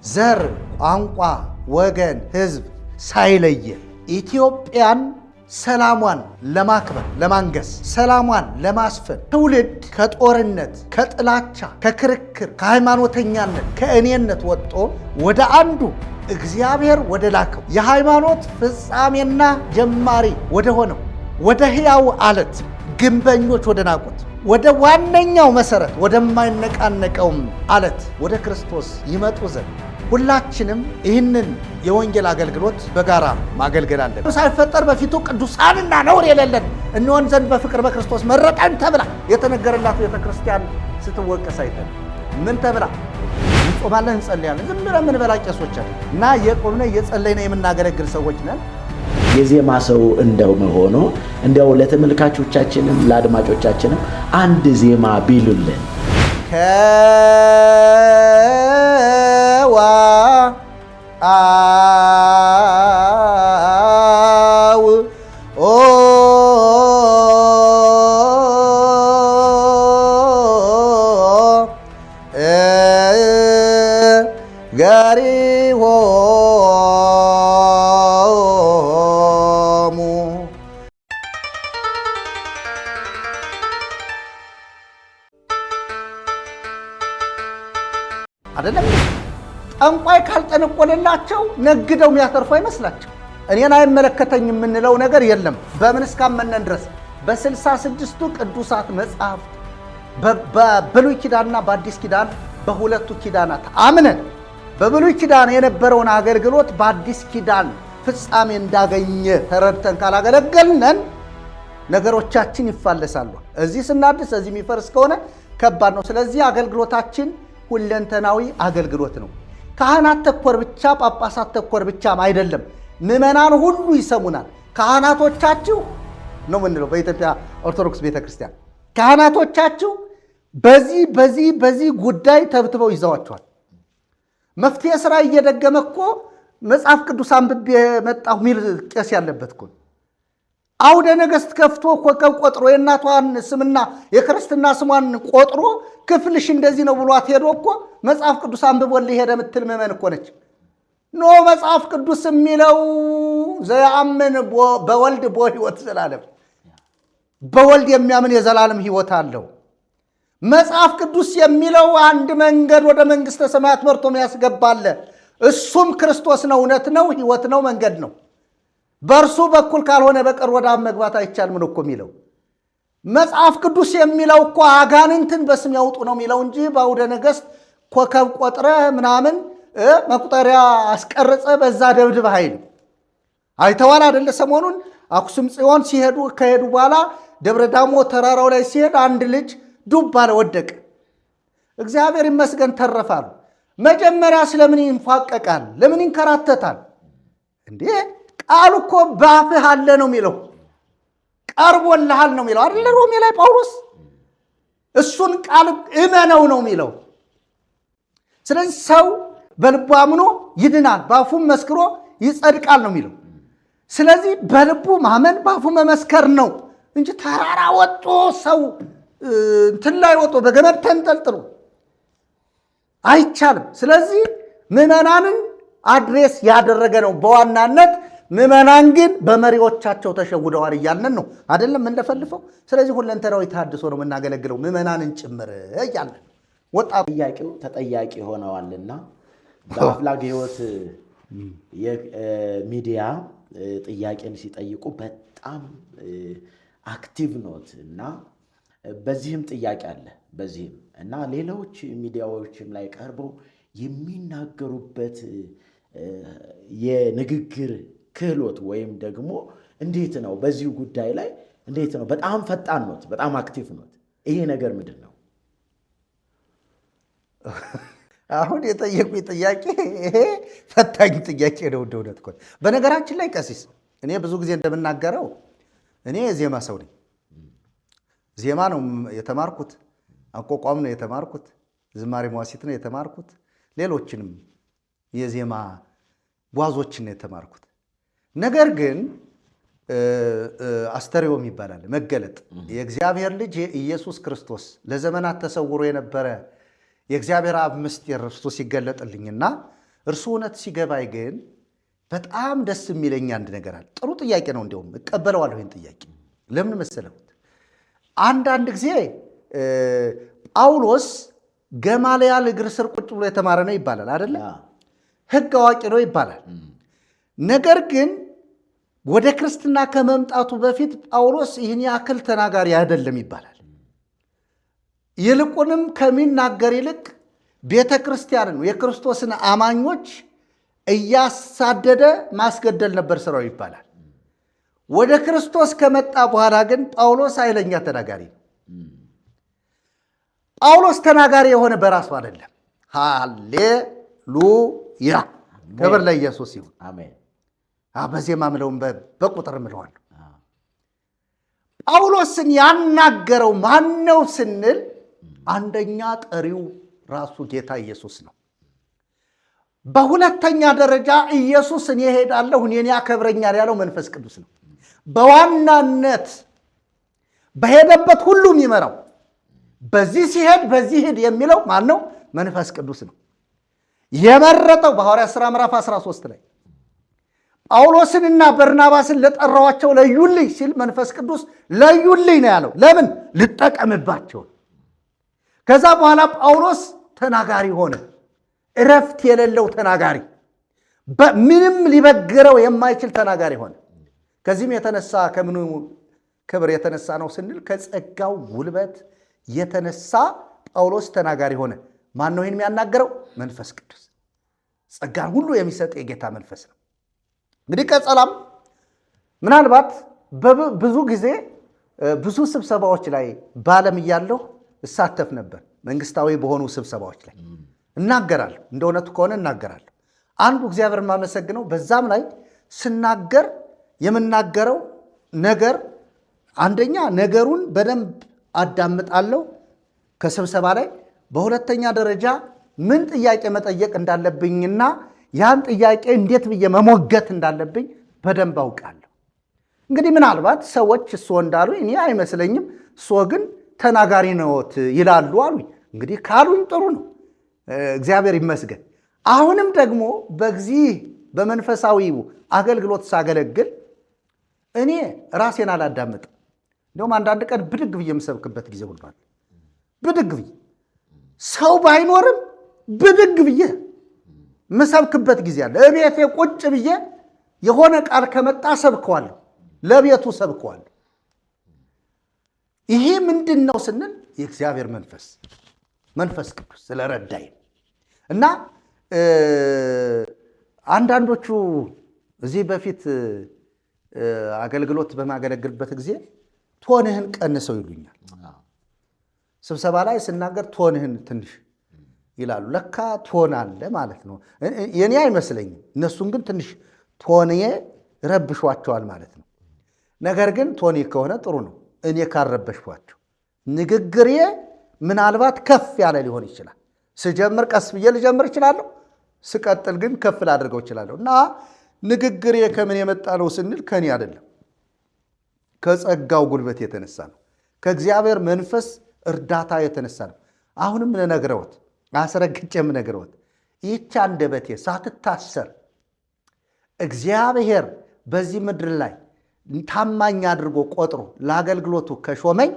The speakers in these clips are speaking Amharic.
ዘር፣ ቋንቋ፣ ወገን፣ ህዝብ ሳይለየ ኢትዮጵያን ሰላሟን ለማክበር ለማንገስ ሰላሟን ለማስፈን ትውልድ ከጦርነት ከጥላቻ ከክርክር ከሃይማኖተኛነት ከእኔነት ወጥቶ ወደ አንዱ እግዚአብሔር ወደ ላከው የሃይማኖት ፍጻሜና ጀማሪ ወደ ሆነው ወደ ሕያው አለት ግንበኞች ወደ ናቁት ወደ ዋነኛው መሰረት ወደማይነቃነቀውም አለት ወደ ክርስቶስ ይመጡ ዘንድ ሁላችንም ይህንን የወንጌል አገልግሎት በጋራ ማገልገል አለን። ሳይፈጠር በፊቱ ቅዱሳንና ነውር የሌለን እንሆን ዘንድ በፍቅር በክርስቶስ መረጠን ተብላ የተነገረላት ቤተክርስቲያን ስትወቀስ አይተን ምን ተብላ እንጾማለን እንጸልያለን ዝም ብለን ምን በላ ቄሶች እና የቆምነ የጸለይነ የምናገለግል ሰዎች ነን። የዜማ ሰው እንደመሆኑ እንደው ለተመልካቾቻችንም ለአድማጮቻችንም አንድ ዜማ ቢሉልን አይደለም ጠንቋይ ካልጠነቆለላቸው ነግደው የሚያተርፉ አይመስላቸው። እኔን አይመለከተኝ የምንለው ነገር የለም። በምን እስካመነን ድረስ በ66ቱ ቅዱሳት መጽሐፍት በብሉይ ኪዳንና በአዲስ ኪዳን በሁለቱ ኪዳናት አምነን በብሉይ ኪዳን የነበረውን አገልግሎት በአዲስ ኪዳን ፍጻሜ እንዳገኘ ተረድተን ካላገለገልነን ነገሮቻችን ይፋለሳሉ። እዚህ ስናድስ እዚህ የሚፈርስ ከሆነ ከባድ ነው። ስለዚህ አገልግሎታችን ሁለንተናዊ አገልግሎት ነው። ካህናት ተኮር ብቻ ጳጳሳት ተኮር ብቻም አይደለም። ምዕመናን ሁሉ ይሰሙናል። ካህናቶቻችሁ ነው ምንለው በኢትዮጵያ ኦርቶዶክስ ቤተክርስቲያን ካህናቶቻችሁ በዚህ ጉዳይ ተብትበው ይዘዋቸዋል። መፍትሄ ስራ እየደገመ እኮ መጽሐፍ ቅዱስ አንብቤ መጣሁ ሚል ቄስ ያለበት እኮ አውደ ነገሥት ከፍቶ ኮከብ ቆጥሮ የእናቷን ስምና የክርስትና ስሟን ቆጥሮ ክፍልሽ እንደዚህ ነው ብሏት ሄዶ እኮ መጽሐፍ ቅዱስ አንብቦልህ ሄደ ምትል ምዕመን እኮ ነች። ኖ መጽሐፍ ቅዱስ የሚለው ዘያምን በወልድ ሕይወት ዘላለም በወልድ የሚያምን የዘላለም ሕይወት አለው። መጽሐፍ ቅዱስ የሚለው አንድ መንገድ ወደ መንግሥተ ሰማያት መርቶ ያስገባል። እሱም ክርስቶስ ነው፣ እውነት ነው፣ ሕይወት ነው፣ መንገድ ነው። በእርሱ በኩል ካልሆነ በቀር ወደ አብ መግባት አይቻልም ነው እኮ የሚለው። መጽሐፍ ቅዱስ የሚለው እኮ አጋንንትን በስም ያውጡ ነው የሚለው እንጂ በአውደ ነገሥት ኮከብ ቆጥረ ምናምን መቁጠሪያ አስቀርጸ በዛ ደብድብ ኃይል አይተዋል አይደለ? ሰሞኑን አክሱም ጽዮን ከሄዱ በኋላ ደብረ ዳሞ ተራራው ላይ ሲሄድ አንድ ልጅ ዱብ አለ፣ ወደቀ። እግዚአብሔር ይመስገን ተረፋሉ። መጀመሪያ ስለምን ይንፏቀቃል? ለምን ይንከራተታል እንዴ? ቃሉ እኮ ባፍህ አለ ነው የሚለው፣ ቀርቦልሃል ነው የሚለው አይደለ? ሮሜ ላይ ጳውሎስ እሱን ቃል እመነው ነው የሚለው። ስለዚህ ሰው በልቡ አምኖ ይድናል፣ ባፉም መስክሮ ይጸድቃል ነው የሚለው። ስለዚህ በልቡ ማመን ባፉ መመስከር ነው እንጂ ተራራ ወጦ ሰው እንትን ላይ ወጦ በገመድ ተንጠልጥሎ አይቻልም። ስለዚህ ምዕመናንን አድሬስ ያደረገ ነው በዋናነት። ምዕመናን ግን በመሪዎቻቸው ተሸውደዋል እያልን ነው አይደለም እንደፈልፈው። ስለዚህ ሁለንተናዊ ተሐድሶ ነው የምናገለግለው ምዕመናንን ጭምር እያልን ወጣቱ ጥያቄው ተጠያቂ ሆነዋልና በአፍላግ ሕይወት የሚዲያ ጥያቄን ሲጠይቁ በጣም አክቲቭ ኖት እና በዚህም ጥያቄ አለ በዚህም እና ሌሎች ሚዲያዎችም ላይ ቀርበው የሚናገሩበት የንግግር ክህሎት ወይም ደግሞ እንዴት ነው በዚሁ ጉዳይ ላይ እንዴት ነው? በጣም ፈጣን ኖት፣ በጣም አክቲቭ ኖት። ይሄ ነገር ምንድን ነው? አሁን የጠየቁኝ ጥያቄ ይሄ ፈታኝ ጥያቄ ነው። እንደውነት እኮ በነገራችን ላይ ቀሲስ እኔ ብዙ ጊዜ እንደምናገረው እኔ የዜማ ሰው ነኝ። ዜማ ነው የተማርኩት፣ አቋቋም ነው የተማርኩት፣ ዝማሬ መዋሥዕት ነው የተማርኩት፣ ሌሎችንም የዜማ ጓዞችን ነው የተማርኩት። ነገር ግን አስተርእዮ ይባላል መገለጥ የእግዚአብሔር ልጅ ኢየሱስ ክርስቶስ ለዘመናት ተሰውሮ የነበረ የእግዚአብሔር አብ ምስጢር እርሱ ሲገለጥልኝና እርሱ እውነት ሲገባኝ ግን በጣም ደስ የሚለኝ አንድ ነገር አለ። ጥሩ ጥያቄ ነው፣ እንዲያውም እቀበለዋለሁ ይህን ጥያቄ። ለምን መሰለህ? አንዳንድ ጊዜ ጳውሎስ ገማልያል እግር ስር ቁጭ ብሎ የተማረ ነው ይባላል አይደለ? ሕግ አዋቂ ነው ይባላል። ነገር ግን ወደ ክርስትና ከመምጣቱ በፊት ጳውሎስ ይህን ያክል ተናጋሪ አይደለም ይባላል። ይልቁንም ከሚናገር ይልቅ ቤተ ክርስቲያንን የክርስቶስን አማኞች እያሳደደ ማስገደል ነበር ስራው ይባላል። ወደ ክርስቶስ ከመጣ በኋላ ግን ጳውሎስ ኃይለኛ ተናጋሪ ነው። ጳውሎስ ተናጋሪ የሆነ በራሱ አይደለም። ሃሌሉያ! ክብር ለኢየሱስ ይሁን። አሜን። በዜማ ምለውን በቁጥር ምለዋለሁ። ጳውሎስን ያናገረው ማነው ስንል አንደኛ ጠሪው ራሱ ጌታ ኢየሱስ ነው። በሁለተኛ ደረጃ ኢየሱስ እኔ እሄዳለሁ እኔን ያከብረኛል ያለው መንፈስ ቅዱስ ነው። በዋናነት በሄደበት ሁሉ የሚመራው በዚህ ሲሄድ በዚህ ሄድ የሚለው ማን ነው? መንፈስ ቅዱስ ነው። የመረጠው በሐዋርያት ሥራ ምዕራፍ 13 ላይ ጳውሎስንና በርናባስን ለጠራዋቸው ለዩልኝ ሲል መንፈስ ቅዱስ ለዩልኝ ነው ያለው። ለምን? ልጠቀምባቸው። ከዛ በኋላ ጳውሎስ ተናጋሪ ሆነ። እረፍት የሌለው ተናጋሪ፣ ምንም ሊበግረው የማይችል ተናጋሪ ሆነ። ከዚህም የተነሳ ከምኑ ክብር የተነሳ ነው ስንል ከጸጋው ጉልበት የተነሳ ጳውሎስ ተናጋሪ ሆነ። ማን ነው ይህን የሚያናገረው? መንፈስ ቅዱስ። ጸጋን ሁሉ የሚሰጥ የጌታ መንፈስ ነው። እንግዲህ ቀጸላም ምናልባት ብዙ ጊዜ ብዙ ስብሰባዎች ላይ በዓለም እያለሁ እሳተፍ ነበር። መንግስታዊ በሆኑ ስብሰባዎች ላይ እናገራለሁ። እንደ እውነቱ ከሆነ እናገራለሁ። አንዱ እግዚአብሔርን ማመሰግነው በዛም ላይ ስናገር የምናገረው ነገር አንደኛ ነገሩን በደንብ አዳምጣለሁ ከስብሰባ ላይ፣ በሁለተኛ ደረጃ ምን ጥያቄ መጠየቅ እንዳለብኝና ያን ጥያቄ እንዴት ብዬ መሞገት እንዳለብኝ በደንብ አውቃለሁ። እንግዲህ ምናልባት ሰዎች እሶ እንዳሉ እኔ አይመስለኝም፣ እሶ ግን ተናጋሪ ነዎት ይላሉ አሉኝ። እንግዲህ ካሉኝ ጥሩ ነው፣ እግዚአብሔር ይመስገን። አሁንም ደግሞ በዚህ በመንፈሳዊው አገልግሎት ሳገለግል እኔ ራሴን አላዳምጥም። እንዲሁም አንዳንድ ቀን ብድግ ብዬ የምሰብክበት ጊዜ ሁሉ አለ። ብድግ ብዬ ሰው ባይኖርም ብድግ ብዬ ምሰብክበት ጊዜ አለ። እቤቴ ቁጭ ብዬ የሆነ ቃል ከመጣ ሰብከዋለሁ፣ ለቤቱ ሰብከዋለሁ። ይሄ ምንድን ነው ስንል የእግዚአብሔር መንፈስ ቅዱስ ስለረዳኝ እና አንዳንዶቹ እዚህ በፊት አገልግሎት በማገለግልበት ጊዜ ቶንህን ቀንሰው ይሉኛል። ስብሰባ ላይ ስናገር ቶንህን ትንሽ ይላሉ። ለካ ቶን አለ ማለት ነው። የኔ አይመስለኝም፣ እነሱን ግን ትንሽ ቶኔ ረብሿቸዋል ማለት ነው። ነገር ግን ቶኔ ከሆነ ጥሩ ነው። እኔ ካረበሽኳቸው ንግግሬ ምናልባት ከፍ ያለ ሊሆን ይችላል። ስጀምር ቀስ ብዬ ልጀምር እችላለሁ፣ ስቀጥል ግን ከፍ ላድርገው እችላለሁ። እና ንግግሬ ከምን የመጣ ነው ስንል ከኔ አይደለም፣ ከጸጋው ጉልበት የተነሳ ነው፣ ከእግዚአብሔር መንፈስ እርዳታ የተነሳ ነው። አሁንም ልነግረውት አስረግጬ የምነግረውት ይህች አንደበቴ ሳትታሰር እግዚአብሔር በዚህ ምድር ላይ ታማኝ አድርጎ ቆጥሮ ለአገልግሎቱ ከሾመኝ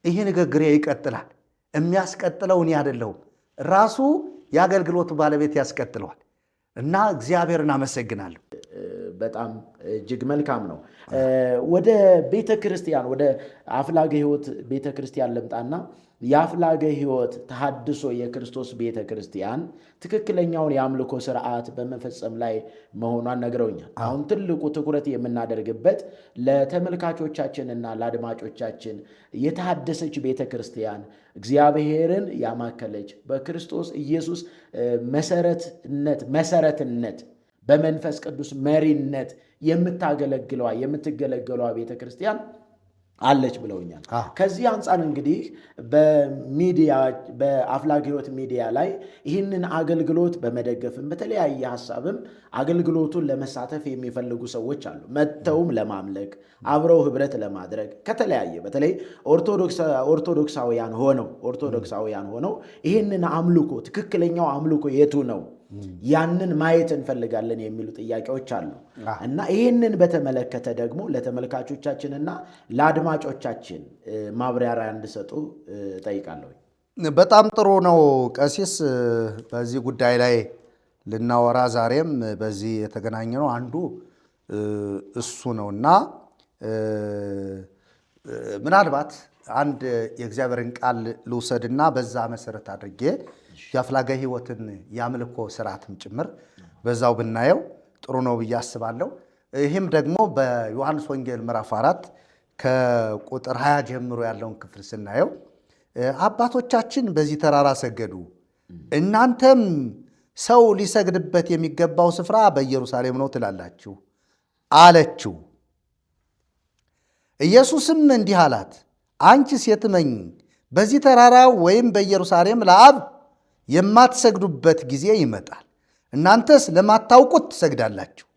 ይህ ንግግሬ ይቀጥላል። የሚያስቀጥለው እኔ አይደለሁም፣ ራሱ የአገልግሎቱ ባለቤት ያስቀጥለዋል። እና እግዚአብሔርን አመሰግናለሁ። በጣም እጅግ መልካም ነው። ወደ ቤተ ክርስቲያን ወደ አፍላገ ሕይወት ቤተ ክርስቲያን ልምጣና የአፍላገ ሕይወት ተሐድሶ የክርስቶስ ቤተ ክርስቲያን ትክክለኛውን የአምልኮ ስርዓት በመፈጸም ላይ መሆኗን ነግረውኛል። አሁን ትልቁ ትኩረት የምናደርግበት ለተመልካቾቻችንና ለአድማጮቻችን የተሐደሰች ቤተ ክርስቲያን እግዚአብሔርን ያማከለች በክርስቶስ ኢየሱስ መሰረትነት በመንፈስ ቅዱስ መሪነት የምትገለገለዋ ቤተ ክርስቲያን አለች ብለውኛል። ከዚህ አንጻር እንግዲህ በአፍላገ ሕይወት ሚዲያ ላይ ይህንን አገልግሎት በመደገፍም በተለያየ ሀሳብም አገልግሎቱን ለመሳተፍ የሚፈልጉ ሰዎች አሉ። መጥተውም ለማምለክ አብረው ህብረት ለማድረግ ከተለያየ በተለይ ኦርቶዶክሳውያን ሆነው ይህንን አምልኮ ትክክለኛው አምልኮ የቱ ነው ያንን ማየት እንፈልጋለን የሚሉ ጥያቄዎች አሉ እና ይህንን በተመለከተ ደግሞ ለተመልካቾቻችንና ለአድማጮቻችን ማብራሪያ እንዲሰጡ ጠይቃለሁ። በጣም ጥሩ ነው ቀሲስ። በዚህ ጉዳይ ላይ ልናወራ ዛሬም በዚህ የተገናኘ ነው አንዱ እሱ ነውና ምናልባት አንድ የእግዚአብሔርን ቃል ልውሰድና በዛ መሰረት አድርጌ የአፍላገ ሕይወትን የአምልኮ ስርዓትም ጭምር በዛው ብናየው ጥሩ ነው ብዬ አስባለሁ። ይህም ደግሞ በዮሐንስ ወንጌል ምዕራፍ 4 ከቁጥር 20 ጀምሮ ያለውን ክፍል ስናየው አባቶቻችን በዚህ ተራራ ሰገዱ፣ እናንተም ሰው ሊሰግድበት የሚገባው ስፍራ በኢየሩሳሌም ነው ትላላችሁ አለችው። ኢየሱስም እንዲህ አላት፣ አንቺ ሴት እመኚ፣ በዚህ ተራራ ወይም በኢየሩሳሌም ለአብ የማትሰግዱበት ጊዜ ይመጣል። እናንተስ ለማታውቁት ትሰግዳላችሁ።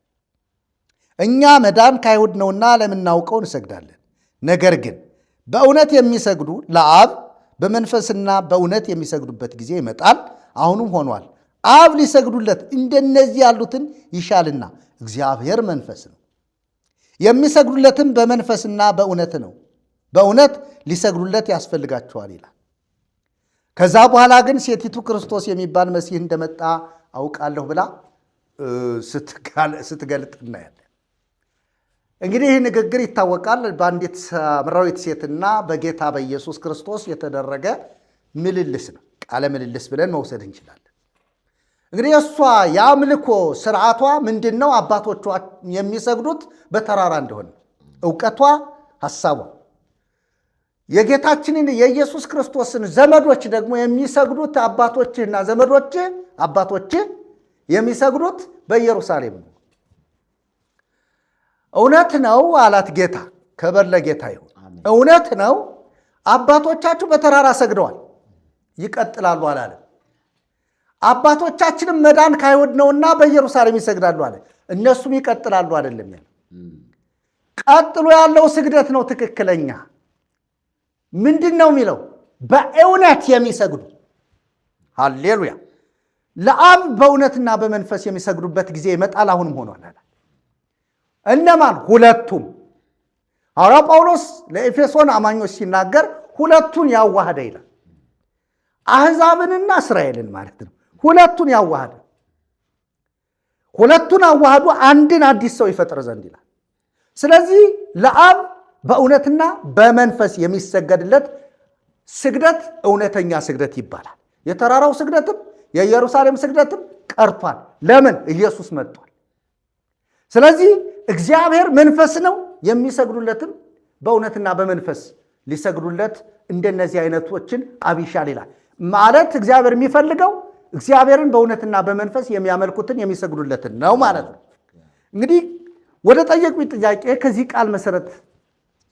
እኛ መዳን ከአይሁድ ነውና ለምናውቀው እንሰግዳለን። ነገር ግን በእውነት የሚሰግዱ ለአብ በመንፈስና በእውነት የሚሰግዱበት ጊዜ ይመጣል፣ አሁንም ሆኗል። አብ ሊሰግዱለት እንደነዚህ ያሉትን ይሻልና፣ እግዚአብሔር መንፈስ ነው፣ የሚሰግዱለትም በመንፈስና በእውነት ነው። በእውነት ሊሰግዱለት ያስፈልጋቸዋል ይላል። ከዛ በኋላ ግን ሴቲቱ ክርስቶስ የሚባል መሲህ እንደመጣ አውቃለሁ ብላ ስትገልጥ እናያለን። እንግዲህ ይህ ንግግር ይታወቃል። በአንዲት ሳምራዊት ሴትና በጌታ በኢየሱስ ክርስቶስ የተደረገ ምልልስ ነው። ቃለ ምልልስ ብለን መውሰድ እንችላለን። እንግዲህ እሷ የአምልኮ ስርዓቷ ምንድን ነው? አባቶቿ የሚሰግዱት በተራራ እንደሆነ እውቀቷ፣ ሐሳቧ። የጌታችንን የኢየሱስ ክርስቶስን ዘመዶች ደግሞ የሚሰግዱት አባቶችና ዘመዶች አባቶች የሚሰግዱት በኢየሩሳሌም ነው። እውነት ነው አላት ጌታ። ክብር ለጌታ ይሁን። እውነት ነው አባቶቻችሁ በተራራ ሰግደዋል፣ ይቀጥላሉ አላለም። አባቶቻችንም መዳን ከአይሁድ ነውና በኢየሩሳሌም ይሰግዳሉ አለ። እነሱም ይቀጥላሉ አይደለም ያለው። ቀጥሎ ያለው ስግደት ነው ትክክለኛ። ምንድን ነው የሚለው? በእውነት የሚሰግዱ ሃሌሉያ፣ ለአብ በእውነትና በመንፈስ የሚሰግዱበት ጊዜ ይመጣል፣ አሁንም ሆኗል አለ። እነማን? ሁለቱም። ሐዋርያው ጳውሎስ ለኤፌሶን አማኞች ሲናገር ሁለቱን ያዋሃደ ይላል። አሕዛብንና እስራኤልን ማለት ነው። ሁለቱን ያዋሃደ፣ ሁለቱን አዋህዶ አንድን አዲስ ሰው ይፈጥር ዘንድ ይላል። ስለዚህ ለአብ በእውነትና በመንፈስ የሚሰገድለት ስግደት እውነተኛ ስግደት ይባላል። የተራራው ስግደትም የኢየሩሳሌም ስግደትም ቀርቷል። ለምን? ኢየሱስ መጥቷል። ስለዚህ እግዚአብሔር መንፈስ ነው፣ የሚሰግዱለትም በእውነትና በመንፈስ ሊሰግዱለት እንደነዚህ አይነቶችን አብ ይሻል ይላል። ማለት እግዚአብሔር የሚፈልገው እግዚአብሔርን በእውነትና በመንፈስ የሚያመልኩትን የሚሰግዱለትን ነው ማለት ነው። እንግዲህ ወደ ጠየቁኝ ጥያቄ ከዚህ ቃል መሰረት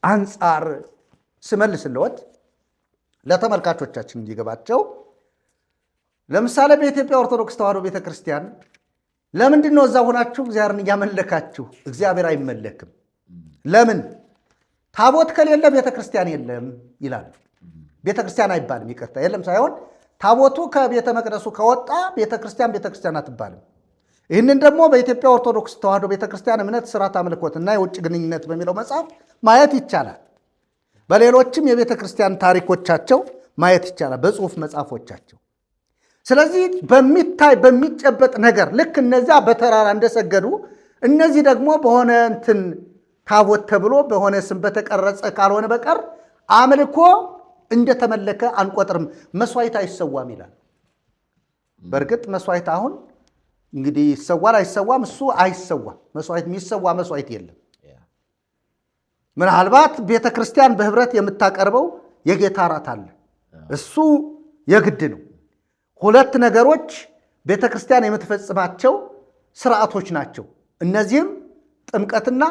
አንጻር ስመልስልዎት ለተመልካቾቻችን እንዲገባቸው፣ ለምሳሌ በኢትዮጵያ ኦርቶዶክስ ተዋሕዶ ቤተክርስቲያን ለምንድን ነው እዛ ሆናችሁ እግዚአብሔርን እያመለካችሁ? እግዚአብሔር አይመለክም። ለምን? ታቦት ከሌለ ቤተክርስቲያን የለም ይላሉ። ቤተክርስቲያን አይባልም፣ ይቅርታ፣ የለም ሳይሆን ታቦቱ ከቤተ መቅደሱ ከወጣ ቤተክርስቲያን አትባልም። ይህንን ደግሞ በኢትዮጵያ ኦርቶዶክስ ተዋሕዶ ቤተክርስቲያን እምነት፣ ስርዓት፣ አምልኮትና የውጭ ግንኙነት በሚለው መጽሐፍ ማየት ይቻላል። በሌሎችም የቤተክርስቲያን ታሪኮቻቸው ማየት ይቻላል፣ በጽሁፍ መጽሐፎቻቸው። ስለዚህ በሚታይ በሚጨበጥ ነገር ልክ እነዚያ በተራራ እንደሰገዱ እነዚህ ደግሞ በሆነ እንትን ታቦት ተብሎ በሆነ ስም በተቀረጸ ካልሆነ በቀር አምልኮ እንደተመለከ አንቆጥርም። መስዋዕት አይሰዋም ይላል። በእርግጥ መስዋዕት አሁን እንግዲህ ይሰዋል አይሰዋም፣ እሱ አይሰዋም። መስዋዕት የሚሰዋ መስዋዕት የለም። ምናልባት ቤተ ክርስቲያን በህብረት የምታቀርበው የጌታ እራት አለ፣ እሱ የግድ ነው። ሁለት ነገሮች ቤተ ክርስቲያን የምትፈጽማቸው ስርዓቶች ናቸው። እነዚህም ጥምቀትና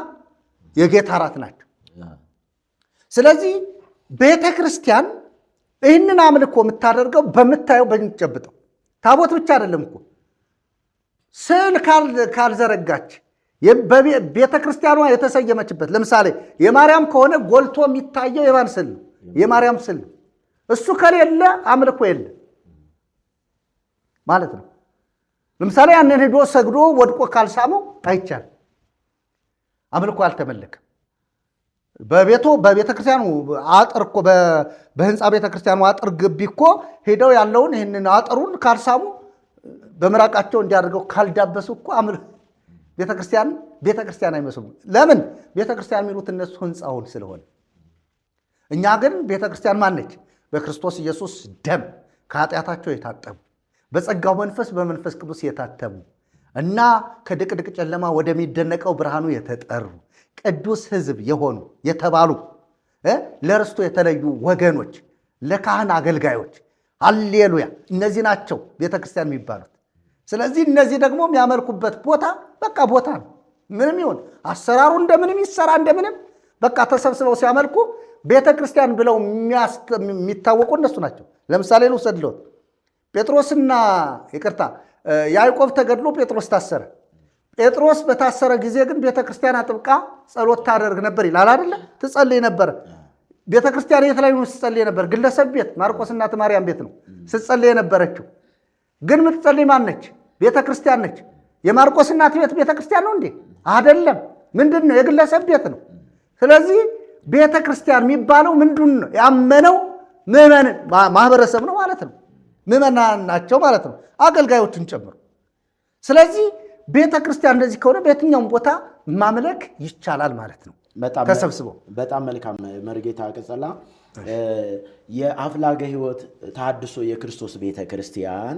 የጌታ እራት ናቸው። ስለዚህ ቤተ ክርስቲያን ይህንን አምልኮ የምታደርገው በምታየው በሚጨብጠው ታቦት ብቻ አይደለም እኮ ስዕል ካልዘረጋች ቤተ ክርስቲያኗ የተሰየመችበት ለምሳሌ የማርያም ከሆነ ጎልቶ የሚታየው የማን ስዕል ነው? የማርያም ስዕል ነው። እሱ ከሌለ አምልኮ የለ ማለት ነው። ለምሳሌ ያንን ሄዶ ሰግዶ ወድቆ ካልሳመው አይቻልም። አምልኮ አልተመለከም። በቤተ ክርስቲያኑ አጥር እኮ በህንፃ ቤተ ክርስቲያኑ አጥር ግቢ እኮ ሄደው ያለውን ይህንን አጥሩን ካልሳሙ በምራቃቸው እንዲያደርገው ካልዳበሱ እኮ ቤተ ክርስቲያን አይመስሉም። ለምን? ቤተ ክርስቲያን የሚሉት እነሱ ህንፃውን ስለሆነ። እኛ ግን ቤተ ክርስቲያን ማነች? በክርስቶስ ኢየሱስ ደም ከኃጢአታቸው የታጠቡ በጸጋው መንፈስ በመንፈስ ቅዱስ የታተሙ እና ከድቅድቅ ጨለማ ወደሚደነቀው ብርሃኑ የተጠሩ ቅዱስ ሕዝብ የሆኑ የተባሉ ለርስቱ የተለዩ ወገኖች፣ ለካህን አገልጋዮች፣ ሃሌሉያ! እነዚህ ናቸው ቤተ ክርስቲያን የሚባሉት። ስለዚህ እነዚህ ደግሞ የሚያመልኩበት ቦታ በቃ ቦታ ነው። ምንም ይሁን አሰራሩ እንደምንም ይሰራ እንደምንም በቃ ተሰብስበው ሲያመልኩ ቤተ ክርስቲያን ብለው የሚታወቁ እነሱ ናቸው። ለምሳሌ ልውሰድልዎት። ጴጥሮስና ያዕቆብ ተገድሎ ጴጥሮስ ታሰረ። ጴጥሮስ በታሰረ ጊዜ ግን ቤተ ክርስቲያን አጥብቃ ጸሎት ታደርግ ነበር ይላል አይደለ? ትጸልይ ነበር። ቤተ ክርስቲያን የት ላይ ነው ስትጸልይ ነበር? ግለሰብ ቤት ማርቆስ እናት ማርያም ቤት ነው ስትጸልይ የነበረችው። ግን የምትጸልይ ማን ነች? ቤተ ክርስቲያን ነች። የማርቆስ እናት ቤት ቤተ ክርስቲያን ነው እንዴ? አይደለም። ምንድን ነው? የግለሰብ ቤት ነው። ስለዚህ ቤተ ክርስቲያን የሚባለው ምንድን ነው? ያመነው ምዕመን ማህበረሰብ ነው ማለት ነው። ምዕመናን ናቸው ማለት ነው፣ አገልጋዮችን ጨምሮ። ስለዚህ ቤተ ክርስቲያን እንደዚህ ከሆነ በየትኛውም ቦታ ማምለክ ይቻላል ማለት ነው ተሰብስበው። በጣም መልካም መርጌታ ቀጸላ። የአፍላገ ሕይወት ተሐድሶ የክርስቶስ ቤተ ክርስቲያን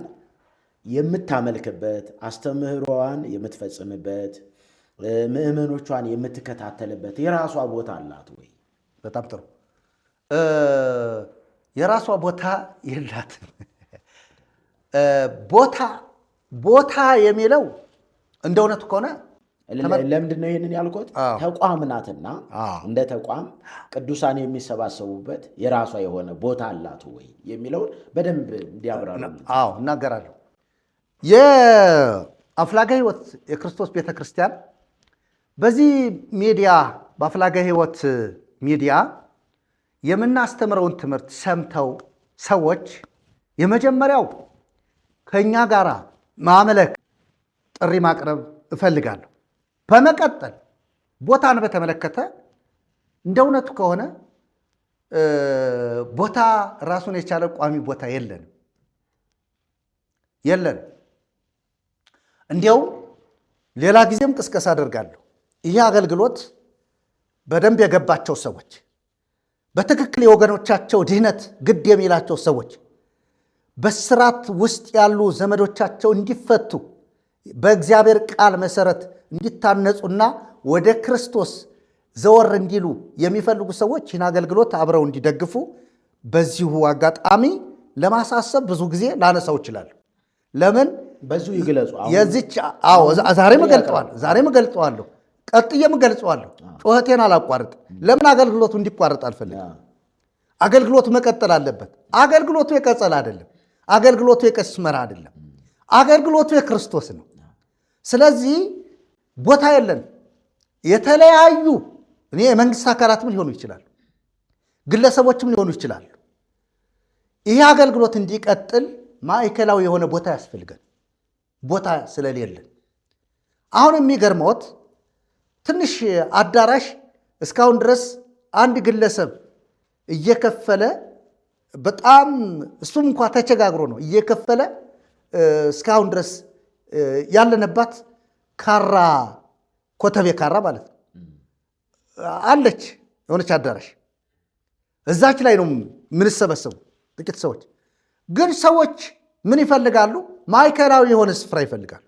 የምታመልክበት፣ አስተምህሮዋን የምትፈጽምበት፣ ምዕመኖቿን የምትከታተልበት የራሷ ቦታ አላት ወይ? በጣም ጥሩ። የራሷ ቦታ የላትም። ቦታ የሚለው እንደ እውነቱ ከሆነ ለምንድን ነው ይህንን ያልኩት? ተቋም ናትና እንደ ተቋም ቅዱሳን የሚሰባሰቡበት የራሷ የሆነ ቦታ አላት ወይ የሚለውን በደንብ እንዲያብራሩ። እናገራለሁ። የአፍላገ ሕይወት የክርስቶስ ቤተክርስቲያን በዚህ ሚዲያ በአፍላገ ሕይወት ሚዲያ የምናስተምረውን ትምህርት ሰምተው ሰዎች የመጀመሪያው ከእኛ ጋር ማምለክ ጥሪ ማቅረብ እፈልጋለሁ። በመቀጠል ቦታን በተመለከተ እንደ እውነቱ ከሆነ ቦታ ራሱን የቻለ ቋሚ ቦታ የለንም። እንዲያውም ሌላ ጊዜም ቅስቀሳ አደርጋለሁ። ይህ አገልግሎት በደንብ የገባቸው ሰዎች፣ በትክክል የወገኖቻቸው ድህነት ግድ የሚላቸው ሰዎች፣ በስራት ውስጥ ያሉ ዘመዶቻቸው እንዲፈቱ በእግዚአብሔር ቃል መሰረት እንዲታነጹና ወደ ክርስቶስ ዘወር እንዲሉ የሚፈልጉ ሰዎች ይህን አገልግሎት አብረው እንዲደግፉ በዚሁ አጋጣሚ ለማሳሰብ ብዙ ጊዜ ላነሳው እችላለሁ። ለምን በዚሁ ይግለጹ። ዛሬም እገልጸዋለሁ፣ ቀጥዬም እገልጸዋለሁ። ጩኸቴን አላቋርጥ። ለምን አገልግሎቱ እንዲቋረጥ አልፈልግም። አገልግሎቱ መቀጠል አለበት። አገልግሎቱ የቀጸል አይደለም። አገልግሎቱ የቀስመር አይደለም። አገልግሎቱ የክርስቶስ ነው። ስለዚህ ቦታ የለን። የተለያዩ የመንግስት አካላትም ሊሆኑ ይችላሉ፣ ግለሰቦችም ሊሆኑ ይችላሉ። ይህ አገልግሎት እንዲቀጥል ማዕከላዊ የሆነ ቦታ ያስፈልገን። ቦታ ስለሌለን አሁን የሚገርመውት ትንሽ አዳራሽ እስካሁን ድረስ አንድ ግለሰብ እየከፈለ በጣም እሱም እንኳ ተቸጋግሮ ነው እየከፈለ እስካሁን ድረስ ያለንባት ካራ ኮተቤ ካራ ማለት ነው አለች የሆነች አዳራሽ። እዛች ላይ ነው የምንሰበሰቡ ጥቂት ሰዎች። ግን ሰዎች ምን ይፈልጋሉ? ማዕከላዊ የሆነ ስፍራ ይፈልጋሉ።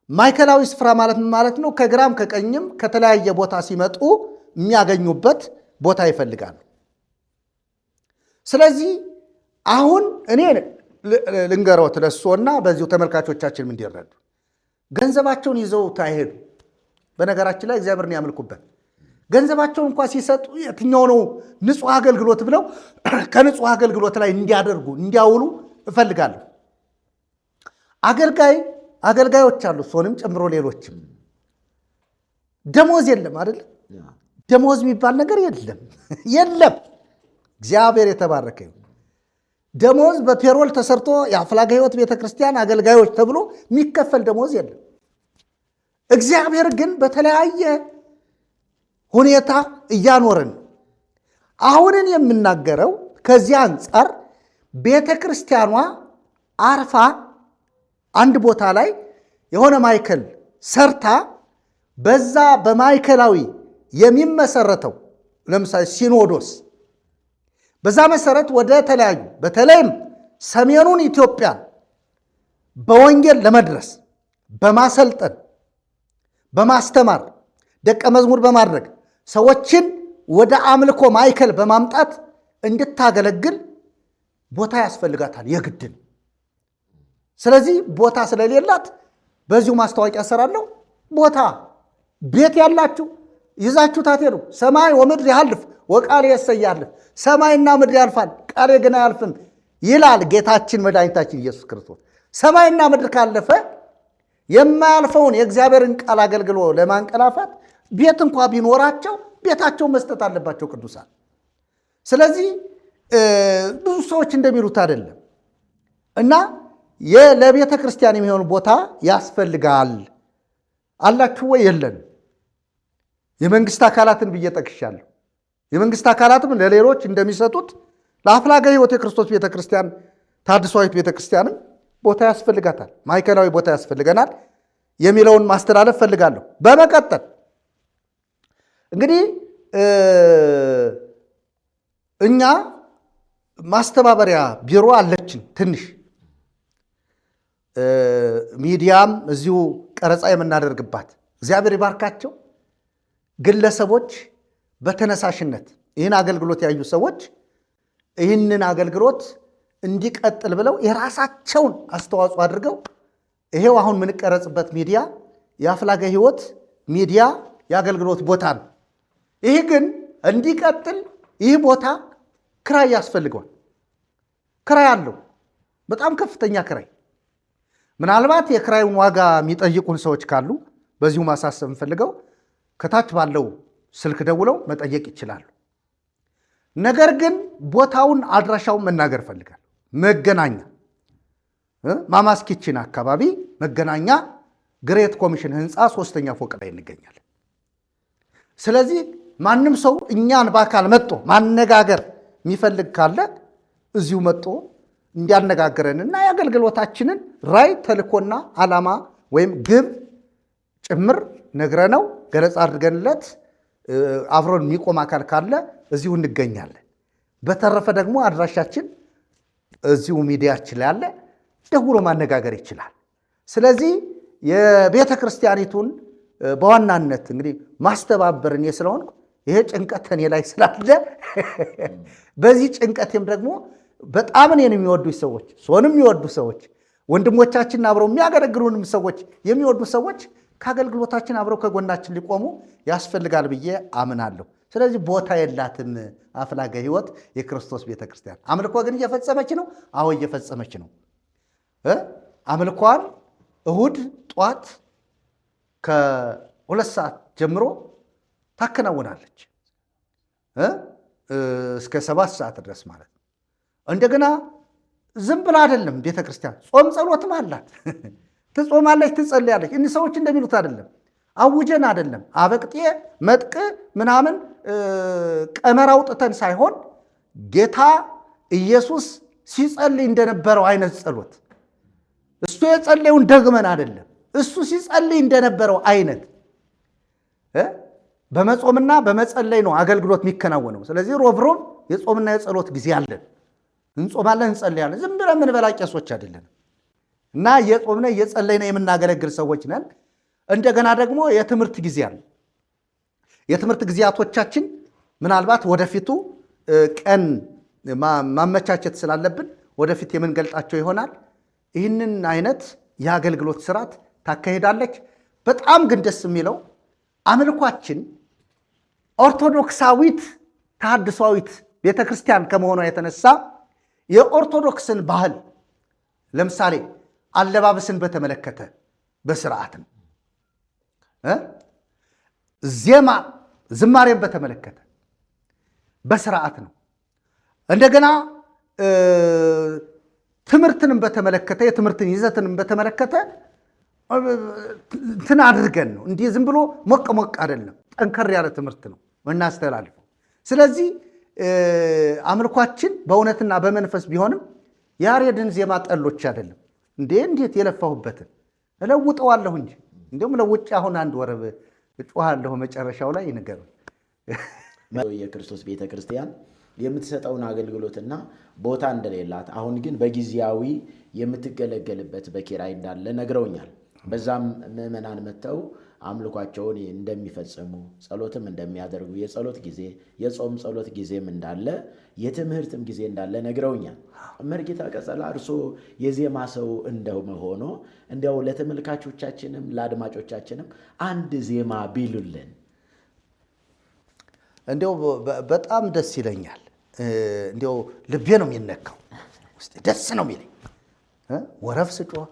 ማዕከላዊ ስፍራ ማለት ነው ከግራም ከቀኝም ከተለያየ ቦታ ሲመጡ የሚያገኙበት ቦታ ይፈልጋሉ። ስለዚህ አሁን እኔ ልንገሮት ለእሱና በዚሁ ተመልካቾቻችንም እንዲረዱ፣ ገንዘባቸውን ይዘው ታይሄዱ። በነገራችን ላይ እግዚአብሔርን ያመልኩበት ገንዘባቸውን እንኳ ሲሰጡ የትኛው ነው ንጹሕ አገልግሎት ብለው ከንጹሕ አገልግሎት ላይ እንዲያደርጉ እንዲያውሉ እፈልጋለሁ። አገልጋዮች አሉ፣ እሱንም ጨምሮ ሌሎችም። ደሞዝ የለም አይደል? ደሞዝ የሚባል ነገር የለም። እግዚአብሔር የተባረከ። ደሞዝ በፔሮል ተሰርቶ የአፍላጋ ሕይወት ቤተክርስቲያን አገልጋዮች ተብሎ የሚከፈል ደሞዝ የለም። እግዚአብሔር ግን በተለያየ ሁኔታ እያኖረን። አሁንን የምናገረው ከዚህ አንጻር ቤተክርስቲያኗ አርፋ አንድ ቦታ ላይ የሆነ ማዕከል ሰርታ በዛ በማዕከላዊ የሚመሰረተው ለምሳሌ ሲኖዶስ በዛ መሰረት ወደ ተለያዩ በተለይም ሰሜኑን ኢትዮጵያ በወንጌል ለመድረስ በማሰልጠን በማስተማር ደቀ መዝሙር በማድረግ ሰዎችን ወደ አምልኮ ማዕከል በማምጣት እንድታገለግል ቦታ ያስፈልጋታል የግድን። ስለዚህ ቦታ ስለሌላት በዚሁ ማስታወቂያ ሰራለሁ። ቦታ ቤት ያላችሁ ይዛችሁ ታቴሉ። ሰማይ ወምድር ያልፍ ወቃሌ ያሰያልፍ፣ ሰማይና ምድር ያልፋል ቃሌ ግን አያልፍም ይላል ጌታችን መድኃኒታችን ኢየሱስ ክርስቶስ። ሰማይና ምድር ካለፈ የማያልፈውን የእግዚአብሔርን ቃል አገልግሎ ለማንቀላፋት ቤት እንኳ ቢኖራቸው ቤታቸው መስጠት አለባቸው ቅዱሳን። ስለዚህ ብዙ ሰዎች እንደሚሉት አይደለም እና ለቤተ ክርስቲያን የሚሆን ቦታ ያስፈልጋል። አላችሁ ወይ? የለን። የመንግስት አካላትን ብዬ ጠቅሻለሁ። የመንግስት አካላትም ለሌሎች እንደሚሰጡት ለአፍላጋ ሕይወት የክርስቶስ ቤተ ክርስቲያን ታድሷዊት ቤተ ክርስቲያንም ቦታ ያስፈልጋታል፣ ማዕከላዊ ቦታ ያስፈልገናል የሚለውን ማስተላለፍ ፈልጋለሁ። በመቀጠል እንግዲህ እኛ ማስተባበሪያ ቢሮ አለችን ትንሽ ሚዲያም እዚሁ ቀረጻ የምናደርግባት እግዚአብሔር ይባርካቸው ግለሰቦች በተነሳሽነት ይህን አገልግሎት ያዩ ሰዎች ይህንን አገልግሎት እንዲቀጥል ብለው የራሳቸውን አስተዋጽኦ አድርገው ይሄው አሁን የምንቀረጽበት ሚዲያ የአፍላጋ ሕይወት ሚዲያ የአገልግሎት ቦታ ነው። ይህ ግን እንዲቀጥል ይህ ቦታ ክራይ ያስፈልገዋል። ክራይ አለው፣ በጣም ከፍተኛ ክራይ። ምናልባት የክራዩን ዋጋ የሚጠይቁን ሰዎች ካሉ በዚሁ ማሳሰብ እንፈልገው ከታች ባለው ስልክ ደውለው መጠየቅ ይችላሉ። ነገር ግን ቦታውን አድራሻውን መናገር ፈልጋል። መገናኛ ማማስ ኪችን አካባቢ መገናኛ ግሬት ኮሚሽን ህንፃ 3ኛ ፎቅ ላይ እንገኛለን። ስለዚህ ማንም ሰው እኛን በአካል መጥቶ ማነጋገር የሚፈልግ ካለ እዚሁ መጥቶ እንዲያነጋግረንና የአገልግሎታችንን ራዕይ ተልእኮና ዓላማ ወይም ግብ ጭምር ነግረነው ገለጻ አድርገንለት አብሮን የሚቆም አካል ካለ እዚሁ እንገኛለን። በተረፈ ደግሞ አድራሻችን እዚሁ ሚዲያችን ላይ አለ፣ ደውሎ ማነጋገር ይችላል። ስለዚህ የቤተ ክርስቲያኒቱን በዋናነት እንግዲህ ማስተባበር እኔ ስለሆንኩ ይሄ ጭንቀት እኔ ላይ ስላለ በዚህ ጭንቀቴም ደግሞ በጣም እኔን የሚወዱ ሰዎች ሶንም የሚወዱ ሰዎች ወንድሞቻችን አብረው የሚያገለግሉንም ሰዎች የሚወዱ ሰዎች ከአገልግሎታችን አብረው ከጎናችን ሊቆሙ ያስፈልጋል ብዬ አምናለሁ። ስለዚህ ቦታ የላትም አፍላጋ ሕይወት የክርስቶስ ቤተክርስቲያን። አምልኮ ግን እየፈጸመች ነው። አዎ እየፈጸመች ነው። አምልኳን እሁድ ጧት ከ2 ሰዓት ጀምሮ ታከናውናለች እስከ 7 ሰዓት ድረስ ማለት ነው። እንደገና ዝም ብላ አይደለም ቤተክርስቲያን፣ ጾም ጸሎትም አላት። ትጾማለች፣ ትጸልያለች። እኒህ ሰዎች እንደሚሉት አይደለም፣ አውጀን አይደለም፣ አበቅጤ መጥቅ ምናምን ቀመር አውጥተን ሳይሆን ጌታ ኢየሱስ ሲጸልይ እንደነበረው አይነት ጸሎት እሱ የጸለየውን ደግመን አይደለም፣ እሱ ሲጸልይ እንደነበረው አይነት በመጾምና በመጸለይ ነው አገልግሎት የሚከናወነው። ስለዚህ ሮብ ሮብ የጾምና የጸሎት ጊዜ አለን። እንጾማለን፣ እንጸልያለን። ዝም ብለን የምንበላ ቄሶች አይደለንም እና የጾምና የጸለይና የምናገለግል ሰዎች ነን። እንደገና ደግሞ የትምህርት ጊዜ አለ። የትምህርት ጊዜያቶቻችን ምናልባት ወደፊቱ ቀን ማመቻቸት ስላለብን ወደፊት የምንገልጣቸው ይሆናል። ይህንን አይነት የአገልግሎት ስርዓት ታካሂዳለች። በጣም ግን ደስ የሚለው አምልኳችን ኦርቶዶክሳዊት ተሐድሷዊት ቤተክርስቲያን ከመሆኗ የተነሳ የኦርቶዶክስን ባህል ለምሳሌ አለባበስን በተመለከተ በስርዓት ነው። ዜማ ዝማሬን በተመለከተ በስርዓት ነው። እንደገና ትምህርትንም በተመለከተ የትምህርትን ይዘትንም በተመለከተ እንትን አድርገን ነው። እንዲህ ዝም ብሎ ሞቅ ሞቅ አይደለም፣ ጠንከር ያለ ትምህርት ነው እናስተላልፈው። ስለዚህ አምልኳችን በእውነትና በመንፈስ ቢሆንም ያሬድን ዜማ ጠሎች አይደለም። እንዴት የለፋሁበትን እለውጠዋለሁ እንጂ እንዲሁም ለውጭ አሁን አንድ ወረብ እጮሃለሁ መጨረሻው ላይ ይንገር የክርስቶስ ቤተክርስቲያን የምትሰጠውን አገልግሎትና ቦታ እንደሌላት አሁን ግን በጊዜያዊ የምትገለገልበት በኪራይ እንዳለ ነግረውኛል። በዛም ምዕመናን መጥተው አምልኳቸውን እንደሚፈጽሙ ጸሎትም እንደሚያደርጉ የጸሎት ጊዜ የጾም ጸሎት ጊዜም እንዳለ የትምህርትም ጊዜ እንዳለ ነግረውኛል። መርጌታ ቀጸላ እርሶ የዜማ ሰው እንደመሆኖ እንዲያው ለተመልካቾቻችንም ለአድማጮቻችንም አንድ ዜማ ቢሉልን እንዲያው በጣም ደስ ይለኛል። እንዲያው ልቤ ነው የሚነካው፣ ውስጤ ደስ ነው የሚለኝ። ወረብ ስጮህ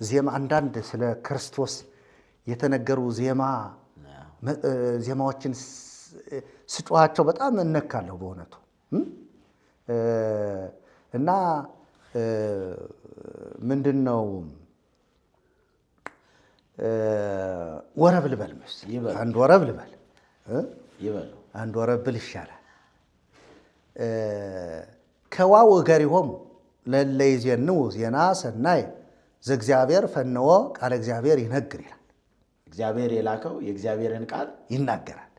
ዜማ አንዳንድ ስለ ክርስቶስ የተነገሩ ዜማዎችን ስጮሃቸው በጣም እነካለሁ በእውነቱ እና ምንድን ነው ወረብ ልበል አንድ ወረብ ልበል አንድ ወረብ ብል ይሻላል። ከዋው እገሪሆሙ ለእለ ይዜንው ዜና ሰናይ ዘእግዚአብሔር ፈንዎ ቃለ እግዚአብሔር ይነግር ይላል። እግዚአብሔር የላከው የእግዚአብሔርን ቃል ይናገራል።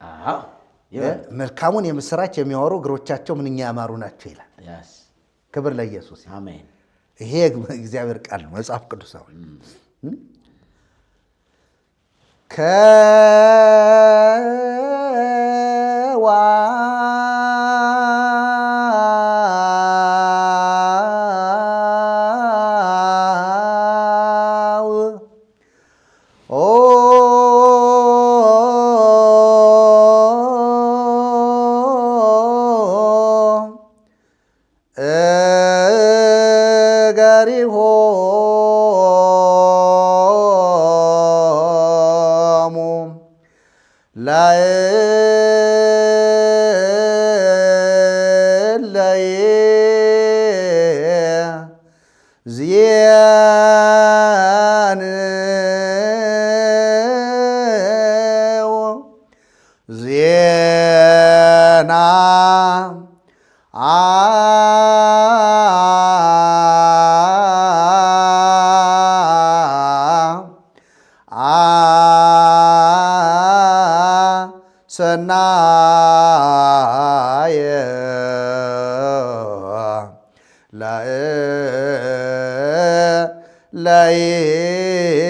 መልካሙን የምስራች የሚያወሩ እግሮቻቸው ምንኛ ያማሩ ናቸው ይላል። ክብር ለኢየሱስ አሜን። ይሄ እግዚአብሔር ቃል ነው፣ መጽሐፍ ቅዱሳዊ ሰናየ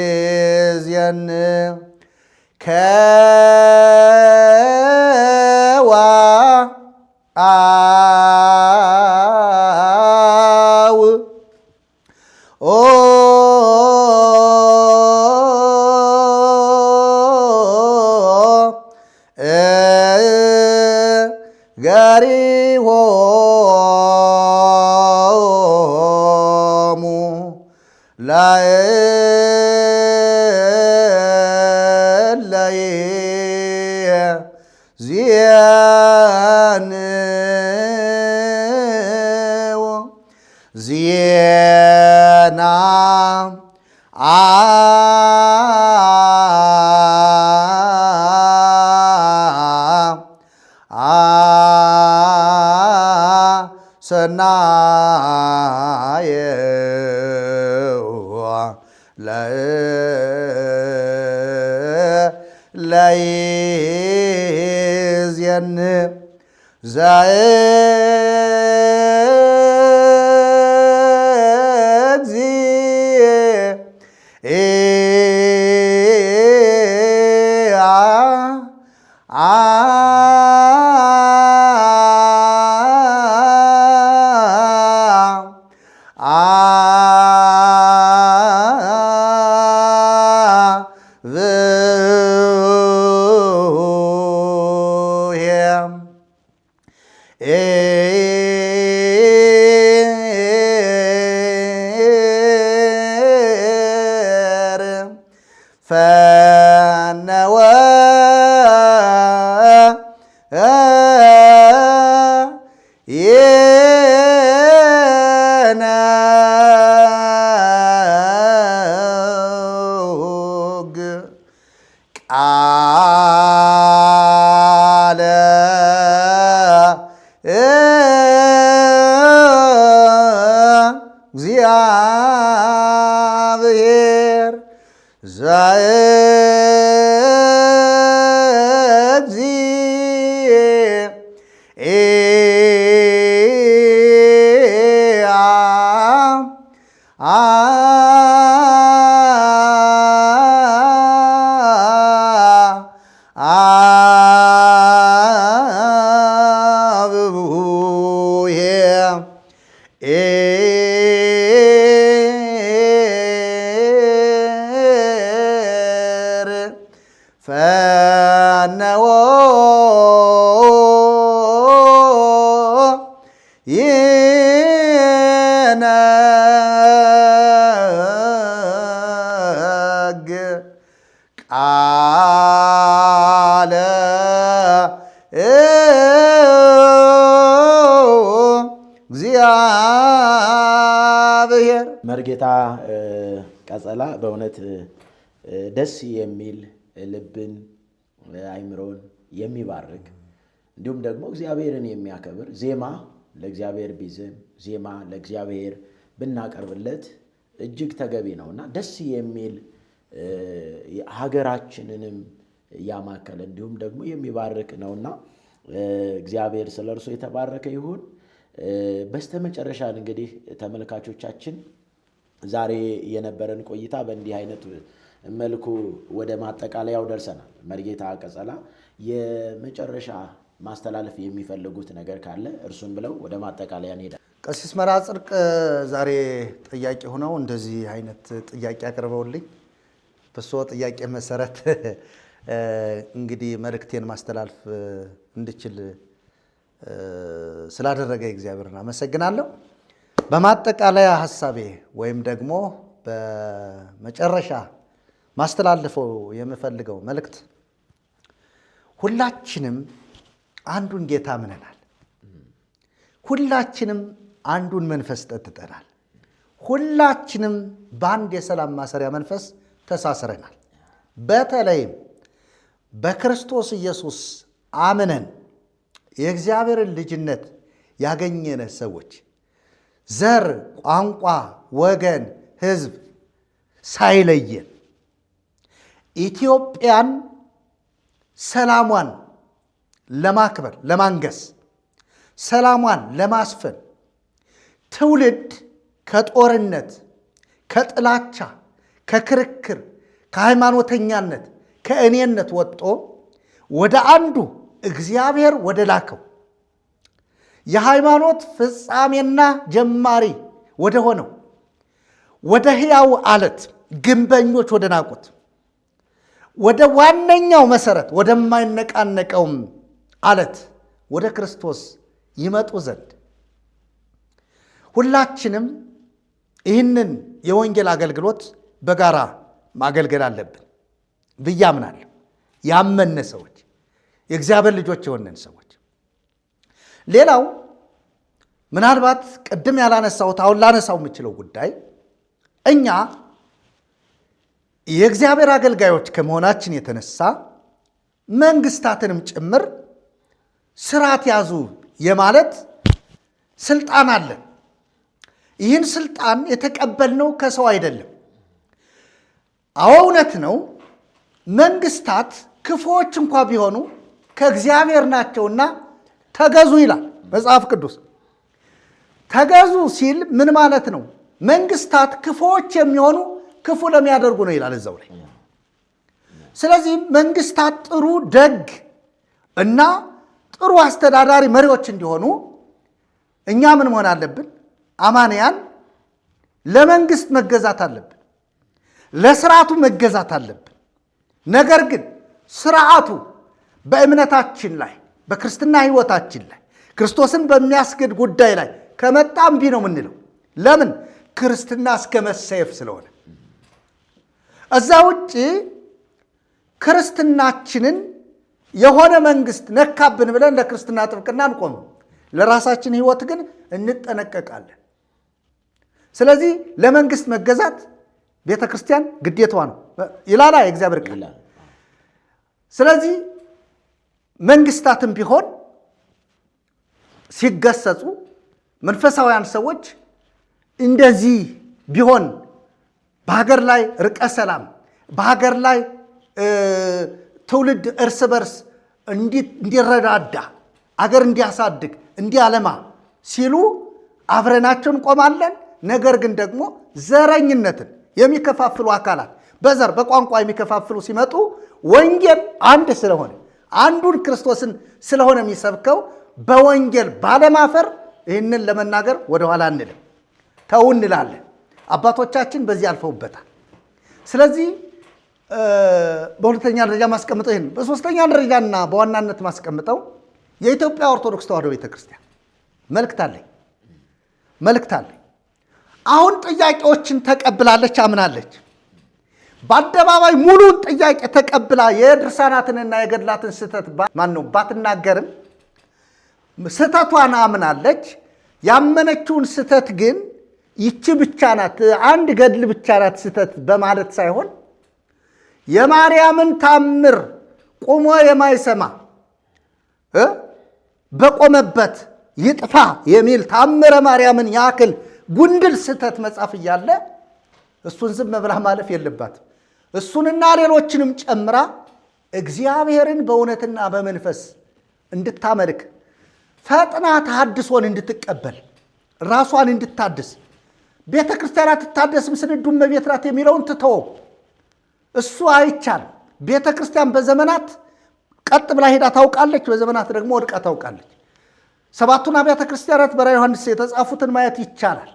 ለይዜን ከዋአው ገሪሆሙ ለእለ ይዜንው ዜና ሰናየ ለይዜን ፈነወ ቃለ እግዚአብሔር ፈነወ ይነግር ቃለ እግዚአብሔር። መርጌታ ቀጸላ በእውነት ደስ የሚል ልብን አይምሮን የሚባርክ እንዲሁም ደግሞ እግዚአብሔርን የሚያከብር ዜማ ለእግዚአብሔር ቢዝም ዜማ ለእግዚአብሔር ብናቀርብለት እጅግ ተገቢ ነውና ደስ የሚል ሀገራችንንም ያማከለ እንዲሁም ደግሞ የሚባርክ ነውና እግዚአብሔር ስለ እርሱ የተባረከ ይሁን። በስተመጨረሻ እንግዲህ ተመልካቾቻችን ዛሬ የነበረን ቆይታ በእንዲህ አይነት መልኩ ወደ ማጠቃለያው ደርሰናል። መርጌታ ቀጸላ የመጨረሻ ማስተላለፍ የሚፈልጉት ነገር ካለ እርሱን ብለው ወደ ማጠቃለያ እንሄዳለን። ቀሲስ መርሐ ጽድቅ ዛሬ ጥያቄ ሆነው እንደዚህ አይነት ጥያቄ አቅርበውልኝ በሶ ጥያቄ መሰረት እንግዲህ መልእክቴን ማስተላለፍ እንድችል ስላደረገ እግዚአብሔርን አመሰግናለሁ። በማጠቃለያ ሐሳቤ ወይም ደግሞ በመጨረሻ ማስተላልፈው የምፈልገው መልእክት ሁላችንም አንዱን ጌታ አምነናል። ሁላችንም አንዱን መንፈስ ጠጥተናል። ሁላችንም በአንድ የሰላም ማሰሪያ መንፈስ ተሳስረናል። በተለይም በክርስቶስ ኢየሱስ አምነን የእግዚአብሔርን ልጅነት ያገኘነ ሰዎች ዘር፣ ቋንቋ፣ ወገን፣ ሕዝብ ሳይለየን ኢትዮጵያን ሰላሟን ለማክበር ለማንገስ ሰላሟን ለማስፈን ትውልድ ከጦርነት፣ ከጥላቻ፣ ከክርክር፣ ከሃይማኖተኛነት፣ ከእኔነት ወጥቶ ወደ አንዱ እግዚአብሔር ወደ ላከው የሃይማኖት ፍጻሜና ጀማሪ ወደ ሆነው ወደ ሕያው ዓለት ግንበኞች ወደ ናቁት ወደ ዋነኛው መሰረት ወደማይነቃነቀውም ዓለት ወደ ክርስቶስ ይመጡ ዘንድ ሁላችንም ይህንን የወንጌል አገልግሎት በጋራ ማገልገል አለብን ብዬ አምናለሁ። ያመነ ሰዎች፣ የእግዚአብሔር ልጆች የሆነን ሰዎች። ሌላው ምናልባት ቅድም ያላነሳሁት አሁን ላነሳው የምችለው ጉዳይ እኛ የእግዚአብሔር አገልጋዮች ከመሆናችን የተነሳ መንግስታትንም ጭምር ስርዓት ያዙ የማለት ስልጣን አለን። ይህን ስልጣን የተቀበልነው ከሰው አይደለም። አዎ እውነት ነው። መንግስታት ክፉዎች እንኳ ቢሆኑ ከእግዚአብሔር ናቸውና ተገዙ ይላል መጽሐፍ ቅዱስ። ተገዙ ሲል ምን ማለት ነው? መንግስታት ክፉዎች የሚሆኑ ክፉ ለሚያደርጉ ነው ይላል እዛው ላይ። ስለዚህ መንግስታት ጥሩ ደግ እና ጥሩ አስተዳዳሪ መሪዎች እንዲሆኑ እኛ ምን መሆን አለብን? አማንያን ለመንግስት መገዛት አለብን፣ ለስርዓቱ መገዛት አለብን። ነገር ግን ስርዓቱ በእምነታችን ላይ በክርስትና ህይወታችን ላይ ክርስቶስን በሚያስገድ ጉዳይ ላይ ከመጣ እምቢ ነው የምንለው። ለምን? ክርስትና እስከ መሰየፍ ስለሆነ። እዛ ውጭ ክርስትናችንን የሆነ መንግስት ነካብን ብለን ለክርስትና ጥብቅና አንቆምም። ለራሳችን ህይወት ግን እንጠነቀቃለን። ስለዚህ ለመንግስት መገዛት ቤተ ክርስቲያን ግዴታዋ ነው ይላል የእግዚአብሔር ቃል። ስለዚህ መንግስታትም ቢሆን ሲገሰጹ መንፈሳውያን ሰዎች እንደዚህ ቢሆን በሀገር ላይ ርቀ ሰላም፣ በሀገር ላይ ትውልድ እርስ በርስ እንዲረዳዳ፣ አገር እንዲያሳድግ፣ እንዲያለማ ሲሉ አብረናቸው እንቆማለን። ነገር ግን ደግሞ ዘረኝነትን የሚከፋፍሉ አካላት በዘር በቋንቋ የሚከፋፍሉ ሲመጡ ወንጌል አንድ ስለሆነ አንዱን ክርስቶስን ስለሆነ የሚሰብከው በወንጌል ባለማፈር ይህንን ለመናገር ወደኋላ አንልም፣ ተው እንላለን። አባቶቻችን በዚህ አልፈውበታል። ስለዚህ በሁለተኛ ደረጃ ማስቀምጠው ይህን፣ በሶስተኛ ደረጃና በዋናነት ማስቀምጠው የኢትዮጵያ ኦርቶዶክስ ተዋሕዶ ቤተክርስቲያን መልእክት አለኝ። አሁን ጥያቄዎችን ተቀብላለች፣ አምናለች። በአደባባይ ሙሉን ጥያቄ ተቀብላ የድርሳናትንና የገድላትን ስህተት ባትናገርም ስህተቷን አምናለች። ያመነችውን ስህተት ግን ይቺ ብቻ ናት፣ አንድ ገድል ብቻ ናት ስህተት በማለት ሳይሆን የማርያምን ታምር ቆሞ የማይሰማ በቆመበት ይጥፋ የሚል ታምረ ማርያምን ያክል ጉንድል ስህተት መጻፍ እያለ እሱን ዝም ብላ ማለፍ የለባትም። እሱንና ሌሎችንም ጨምራ እግዚአብሔርን በእውነትና በመንፈስ እንድታመልክ ፈጥና ተሐድሶን እንድትቀበል ራሷን እንድታድስ ቤተ ክርስቲያን አትታደስም ስንዱ እመቤት ናት የሚለውን ትተወው። እሱ አይቻልም። ቤተ ክርስቲያን በዘመናት ቀጥ ብላ ሄዳ ታውቃለች፣ በዘመናት ደግሞ ወድቃ ታውቃለች። ሰባቱን አብያተ ክርስቲያናት በራዕየ ዮሐንስ የተጻፉትን ማየት ይቻላል።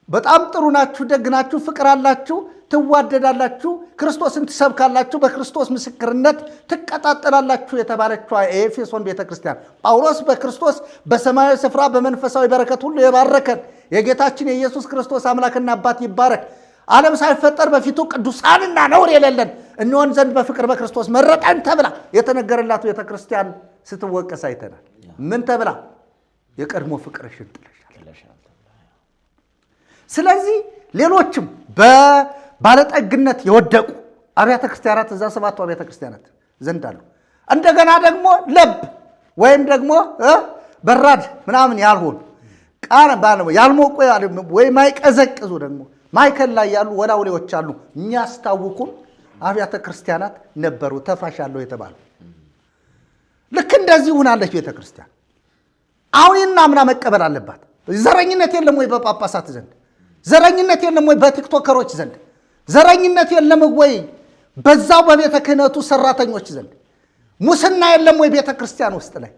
በጣም ጥሩ ናችሁ፣ ደግ ናችሁ፣ ፍቅር አላችሁ፣ ትዋደዳላችሁ፣ ክርስቶስን ትሰብካላችሁ፣ በክርስቶስ ምስክርነት ትቀጣጠላላችሁ የተባለችው የኤፌሶን ቤተክርስቲያን ጳውሎስ በክርስቶስ በሰማያዊ ስፍራ በመንፈሳዊ በረከት ሁሉ የባረከን የጌታችን የኢየሱስ ክርስቶስ አምላክና አባት ይባረክ፣ ዓለም ሳይፈጠር በፊቱ ቅዱሳንና ነውር የሌለን እንሆን ዘንድ በፍቅር በክርስቶስ መረጠን ተብላ የተነገረላት ቤተክርስቲያን ስትወቀስ አይተናል። ምን ተብላ? የቀድሞ ፍቅርሽን ጥለሻል። ስለዚህ ሌሎችም በባለጠግነት የወደቁ አብያተ ክርስቲያናት እዛ ሰባቱ አብያተ ክርስቲያናት ዘንድ አሉ። እንደገና ደግሞ ለብ ወይም ደግሞ በራድ ምናምን ያልሆኑ ያልሞቁ ወይም አይቀዘቅዙ ደግሞ ማይከል ላይ ያሉ ወላውሌዎች አሉ። የሚያስታውቁን አብያተ ክርስቲያናት ነበሩ ተፋሻለሁ የተባሉ። ልክ እንደዚህ ሆናለች ቤተ ክርስቲያን። አሁን እናምና መቀበል አለባት። ዘረኝነት የለም ወይ በጳጳሳት ዘንድ? ዘረኝነት የለም ወይ በቲክቶከሮች ዘንድ? ዘረኝነት የለም ወይ በዛው በቤተ ክህነቱ ሰራተኞች ዘንድ? ሙስና የለም ወይ ቤተ ክርስቲያን ውስጥ ላይ?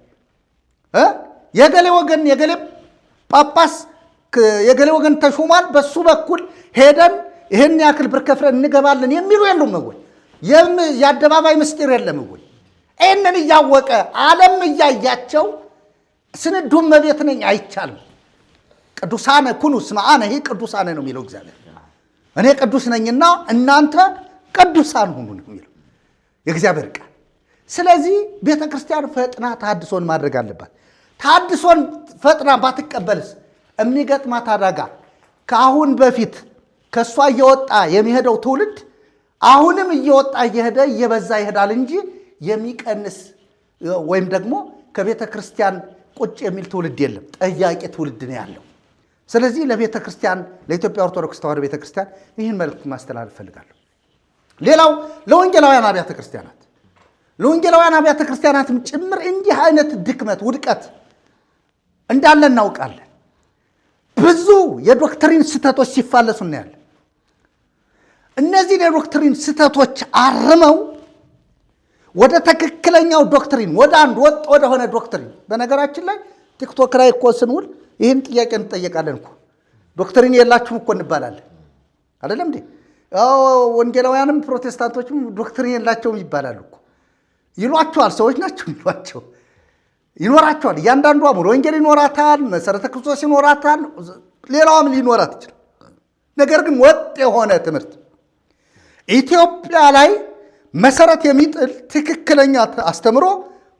የገሌ ወገን የገሌ ጳጳስ የገሌ ወገን ተሾሟል፣ በሱ በኩል ሄደን ይህን ያክል ብር ከፍለን እንገባለን የሚሉ የሉም ወይ? የአደባባይ ምስጢር የለም ወይ? ይህንን እያወቀ ዓለም እያያቸው ስንዱ እመቤት ነኝ አይቻልም። ቅዱሳነ ኩኑ እስመ አነ ቅዱሳነ ነው የሚለው እግዚአብሔር። እኔ ቅዱስ ነኝና እናንተ ቅዱሳን ሁኑ ነው የሚለው የእግዚአብሔር ቃል። ስለዚህ ቤተ ክርስቲያን ፈጥና ተሐድሶን ማድረግ አለባት። ተሐድሶን ፈጥና ባትቀበልስ የሚገጥማት አደጋ ከአሁን በፊት ከእሷ እየወጣ የሚሄደው ትውልድ አሁንም እየወጣ እየሄደ እየበዛ ይሄዳል እንጂ የሚቀንስ ወይም ደግሞ ከቤተ ክርስቲያን ቁጭ የሚል ትውልድ የለም። ጠያቂ ትውልድ ነው ያለው። ስለዚህ ለቤተ ክርስቲያን ለኢትዮጵያ ኦርቶዶክስ ተዋሕዶ ቤተ ክርስቲያን ይህን መልእክት ማስተላለፍ እፈልጋለሁ። ሌላው ለወንጌላውያን አብያተ ክርስቲያናት አብያተ ክርስቲያናትም ጭምር እንዲህ አይነት ድክመት ውድቀት እንዳለ እናውቃለን። ብዙ የዶክትሪን ስህተቶች ሲፋለሱ እናያለን። እነዚህን የዶክትሪን ስህተቶች አርመው ወደ ትክክለኛው ዶክትሪን ወደ አንድ ወጥ ወደሆነ ዶክትሪን። በነገራችን ላይ ቲክቶክ ላይ እኮ ስንውል ይህን ጥያቄ እንጠየቃለን እኮ ዶክትሪን የላችሁም እኮ እንባላለን አይደለም እንዴ? ወንጌላውያንም ፕሮቴስታንቶችም ዶክትሪን የላቸውም ይባላሉ እኮ። ይሏቸዋል፣ ሰዎች ናቸው ይሏቸው፣ ይኖራቸዋል። እያንዳንዷ ሙሉ ወንጌል ይኖራታል፣ መሰረተ ክርስቶስ ይኖራታል፣ ሌላውም ሊኖራት ይችላል። ነገር ግን ወጥ የሆነ ትምህርት ኢትዮጵያ ላይ መሰረት የሚጥል ትክክለኛ አስተምሮ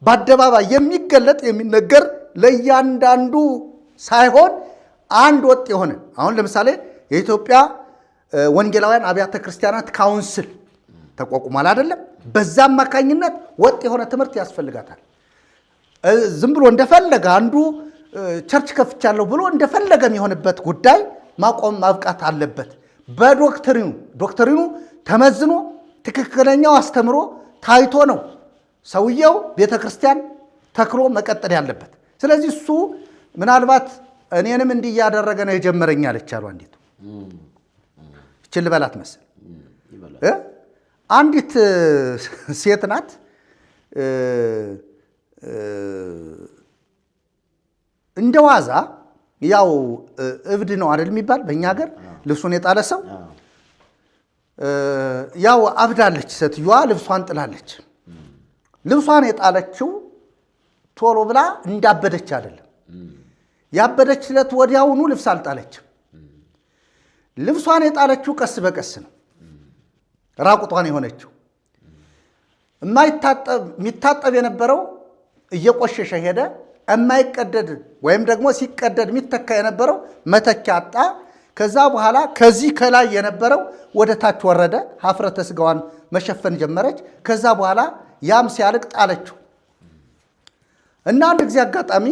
በአደባባይ የሚገለጥ የሚነገር ለእያንዳንዱ ሳይሆን አንድ ወጥ የሆነ አሁን ለምሳሌ የኢትዮጵያ ወንጌላውያን አብያተ ክርስቲያናት ካውንስል ተቋቁሟል አይደለም? በዛ አማካኝነት ወጥ የሆነ ትምህርት ያስፈልጋታል። ዝም ብሎ እንደፈለገ አንዱ ቸርች ከፍቻለሁ ብሎ እንደፈለገ የሚሆንበት ጉዳይ ማቆም ማብቃት አለበት። ዶክትሪኑ ተመዝኖ ትክክለኛው አስተምሮ ታይቶ ነው ሰውየው ቤተክርስቲያን ተክሎ መቀጠል ያለበት። ስለዚህ እሱ ምናልባት እኔንም እንዲህ እያደረገ ነው የጀመረኝ አለች አሉ አንዲቱ። እችል ልበላት መሰል አንዲት ሴት ናት። እንደ ዋዛ ያው እብድ ነው አይደል የሚባል በእኛ ሀገር ልብሱን የጣለ ሰው ያው አብዳለች። ሴትዮዋ ልብሷን ጥላለች። ልብሷን የጣለችው ቶሎ ብላ እንዳበደች አይደለም። ያበደችለት ወዲያውኑ ልብስ አልጣለችም። ልብሷን የጣለችው ቀስ በቀስ ነው። ራቁቷን የሆነችው የሚታጠብ የነበረው እየቆሸሸ ሄደ። የማይቀደድ ወይም ደግሞ ሲቀደድ የሚተካ የነበረው መተኪያ አጣ። ከዛ በኋላ ከዚህ ከላይ የነበረው ወደ ታች ወረደ። ሀፍረተ ስጋዋን መሸፈን ጀመረች። ከዛ በኋላ ያም ሲያልቅ ጣለችው እና አንድ ጊዜ አጋጣሚ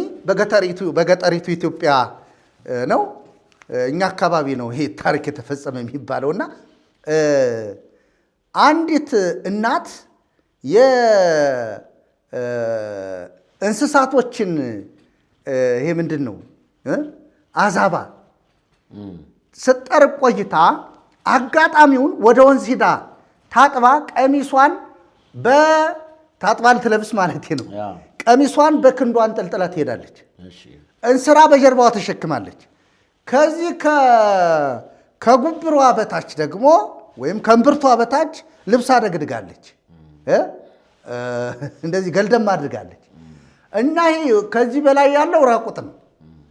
በገጠሪቱ ኢትዮጵያ ነው እኛ አካባቢ ነው ይሄ ታሪክ የተፈጸመ የሚባለውና አንዲት እናት የእንስሳቶችን ይሄ ምንድን ነው አዛባ ስጠርቅ ቆይታ አጋጣሚውን ወደ ወንዝ ሂዳ ታጥባ ቀሚሷን ታጥባ ልትለብስ ማለት ነው። ቀሚሷን በክንዷ አንጠልጥላ ትሄዳለች። እንስራ በጀርባዋ ተሸክማለች። ከዚህ ከጉብሯ በታች ደግሞ ወይም ከእምብርቷ በታች ልብስ አደግድጋለች። እንደዚህ ገልደም አድርጋለች እና ይሄ ከዚህ በላይ ያለው ራቁት ነው።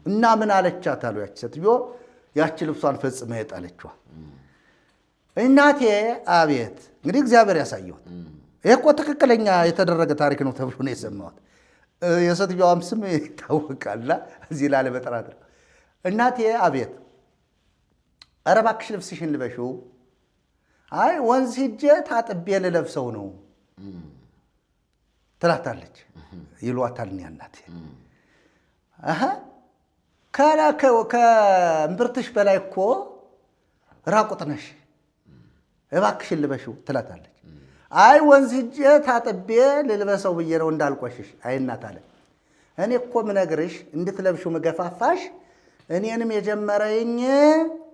እና ምን አለቻት አሉ ያቺ ሴትዮ ያቺ ልብሷን ፈጽማ የጣለችዋ እናቴ አቤት። እንግዲህ እግዚአብሔር ያሳየው ይሄ እኮ ትክክለኛ የተደረገ ታሪክ ነው ተብሎ ነው የሰማሁት። የሴትዮዋም ስም ይታወቃልና እዚህ ላለ በጥራት እናቴ አቤት፣ ኧረ እባክሽ ልብስሽን ልበሽው። አይ ወንዝ ሂጄ ታጥቤ ልለብሰው ነው ትላታለች። ይሏታል እናቴ ከእምብርትሽ በላይ እኮ ራቁት ነሽ፣ እባክሽን ልበሽው ትላታለች። አይ ወንዝ ሂጄ ታጥቤ ልልበሰው ብዬ ነው እንዳልቆሽሽ። አይ እናት አለ እኔ እኮ ምነግርሽ እንድትለብሽው መገፋፋሽ እኔንም የጀመረኝ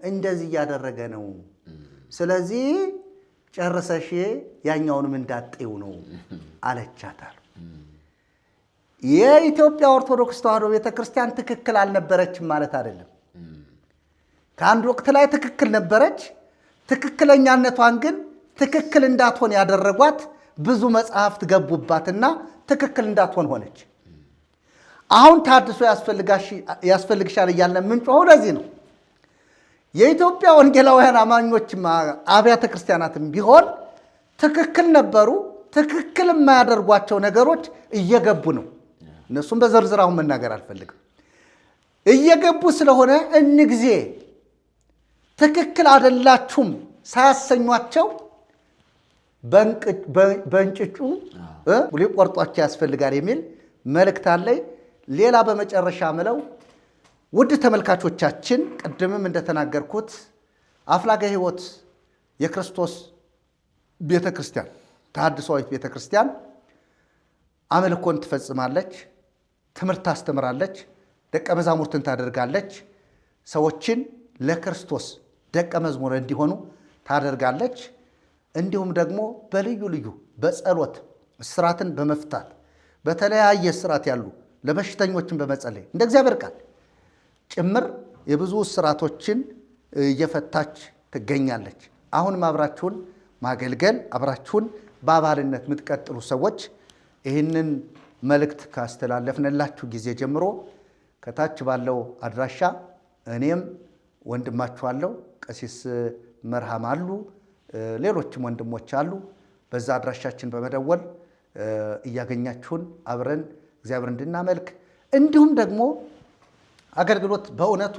እንደዚህ እያደረገ ነው። ስለዚህ ጨርሰሽ ያኛውንም እንዳጤው ነው አለቻታል። የኢትዮጵያ ኦርቶዶክስ ተዋሕዶ ቤተክርስቲያን ትክክል አልነበረችም ማለት አይደለም። ከአንድ ወቅት ላይ ትክክል ነበረች። ትክክለኛነቷን ግን ትክክል እንዳትሆን ያደረጓት ብዙ መጽሐፍት ገቡባትና ትክክል እንዳትሆን ሆነች። አሁን ታድሶ ያስፈልግሻል እያልን የምንጮኸው ለዚህ ነው። የኢትዮጵያ ወንጌላውያን አማኞችም አብያተ ክርስቲያናትም ቢሆን ትክክል ነበሩ። ትክክል የማያደርጓቸው ነገሮች እየገቡ ነው። እነሱም በዝርዝር አሁን መናገር አልፈልግም። እየገቡ ስለሆነ እንጊዜ ትክክል አይደላችሁም ሳያሰኟቸው በእንጭጩ ሊቆርጧቸው ያስፈልጋል የሚል መልእክት አለኝ። ሌላ በመጨረሻ ምለው ውድ ተመልካቾቻችን ቅድምም እንደተናገርኩት አፍላገ ሕይወት የክርስቶስ ቤተክርስቲያን ተሐድሶዊት ቤተክርስቲያን አምልኮን ትፈጽማለች፣ ትምህርት ታስተምራለች፣ ደቀ መዛሙርትን ታደርጋለች፣ ሰዎችን ለክርስቶስ ደቀ መዝሙር እንዲሆኑ ታደርጋለች። እንዲሁም ደግሞ በልዩ ልዩ በጸሎት እስራትን በመፍታት በተለያየ እስራት ያሉ ለበሽተኞችን በመጸለይ እንደ እግዚአብሔር ቃል ጭምር የብዙ እስራቶችን እየፈታች ትገኛለች። አሁንም አብራችሁን ማገልገል አብራችሁን በአባልነት የምትቀጥሉ ሰዎች ይህንን መልእክት ካስተላለፍንላችሁ ጊዜ ጀምሮ ከታች ባለው አድራሻ እኔም ወንድማችኋለሁ ቀሲስ መርሃም አሉ፣ ሌሎችም ወንድሞች አሉ። በዛ አድራሻችን በመደወል እያገኛችሁን አብረን እግዚአብሔር እንድናመልክ እንዲሁም ደግሞ አገልግሎት በእውነቱ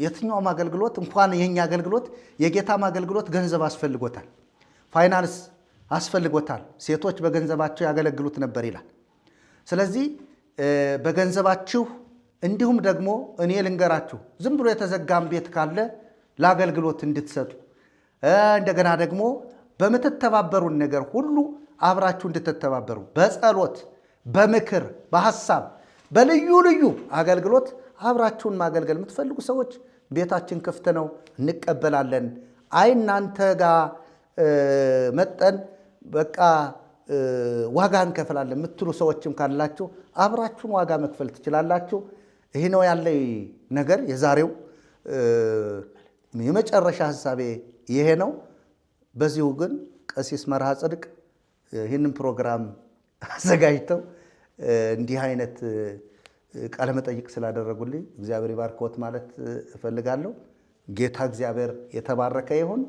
የትኛውም አገልግሎት እንኳን የኛ አገልግሎት የጌታም አገልግሎት ገንዘብ አስፈልጎታል። ፋይናንስ አስፈልጎታል። ሴቶች በገንዘባቸው ያገለግሉት ነበር ይላል። ስለዚህ በገንዘባችሁ እንዲሁም ደግሞ እኔ ልንገራችሁ፣ ዝም ብሎ የተዘጋም ቤት ካለ ለአገልግሎት እንድትሰጡ እንደገና ደግሞ በምትተባበሩን ነገር ሁሉ አብራችሁ እንድትተባበሩ በጸሎት፣ በምክር፣ በሐሳብ፣ በልዩ ልዩ አገልግሎት አብራችሁን ማገልገል የምትፈልጉ ሰዎች ቤታችን ክፍት ነው፣ እንቀበላለን። አይ እናንተ ጋር መጠን በቃ ዋጋ እንከፍላለን የምትሉ ሰዎችም ካላችሁ አብራችሁን ዋጋ መክፈል ትችላላችሁ። ይህ ነው ያለኝ ነገር። የዛሬው የመጨረሻ ሐሳቤ ይሄ ነው። በዚሁ ግን ቀሲስ መርሃ ጽድቅ ይህንን ፕሮግራም አዘጋጅተው እንዲህ አይነት ቃለ መጠይቅ ስላደረጉልኝ እግዚአብሔር ይባርክዎት ማለት እፈልጋለሁ። ጌታ እግዚአብሔር የተባረከ ይሁን።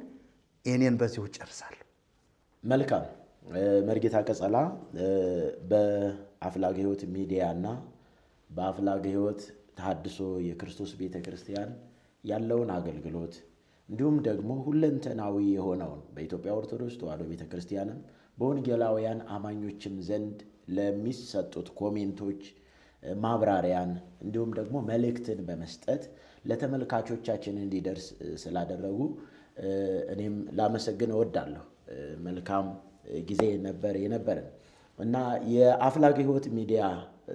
እኔን በዚሁ ጨርሳለሁ። መልካም። መርጌታ ቀጸላ በአፍላገ ሕይወት ሚዲያ እና በአፍላገ ሕይወት ተሐድሶ የክርስቶስ ቤተ ክርስቲያን ያለውን አገልግሎት እንዲሁም ደግሞ ሁለንተናዊ የሆነውን በኢትዮጵያ ኦርቶዶክስ ተዋሕዶ ቤተ ክርስቲያንም በወንጌላውያን አማኞችም ዘንድ ለሚሰጡት ኮሜንቶች ማብራሪያን እንዲሁም ደግሞ መልእክትን በመስጠት ለተመልካቾቻችን እንዲደርስ ስላደረጉ እኔም ላመሰግን እወዳለሁ። መልካም ጊዜ ነበር የነበረን እና የአፍላገ ሕይወት ሚዲያ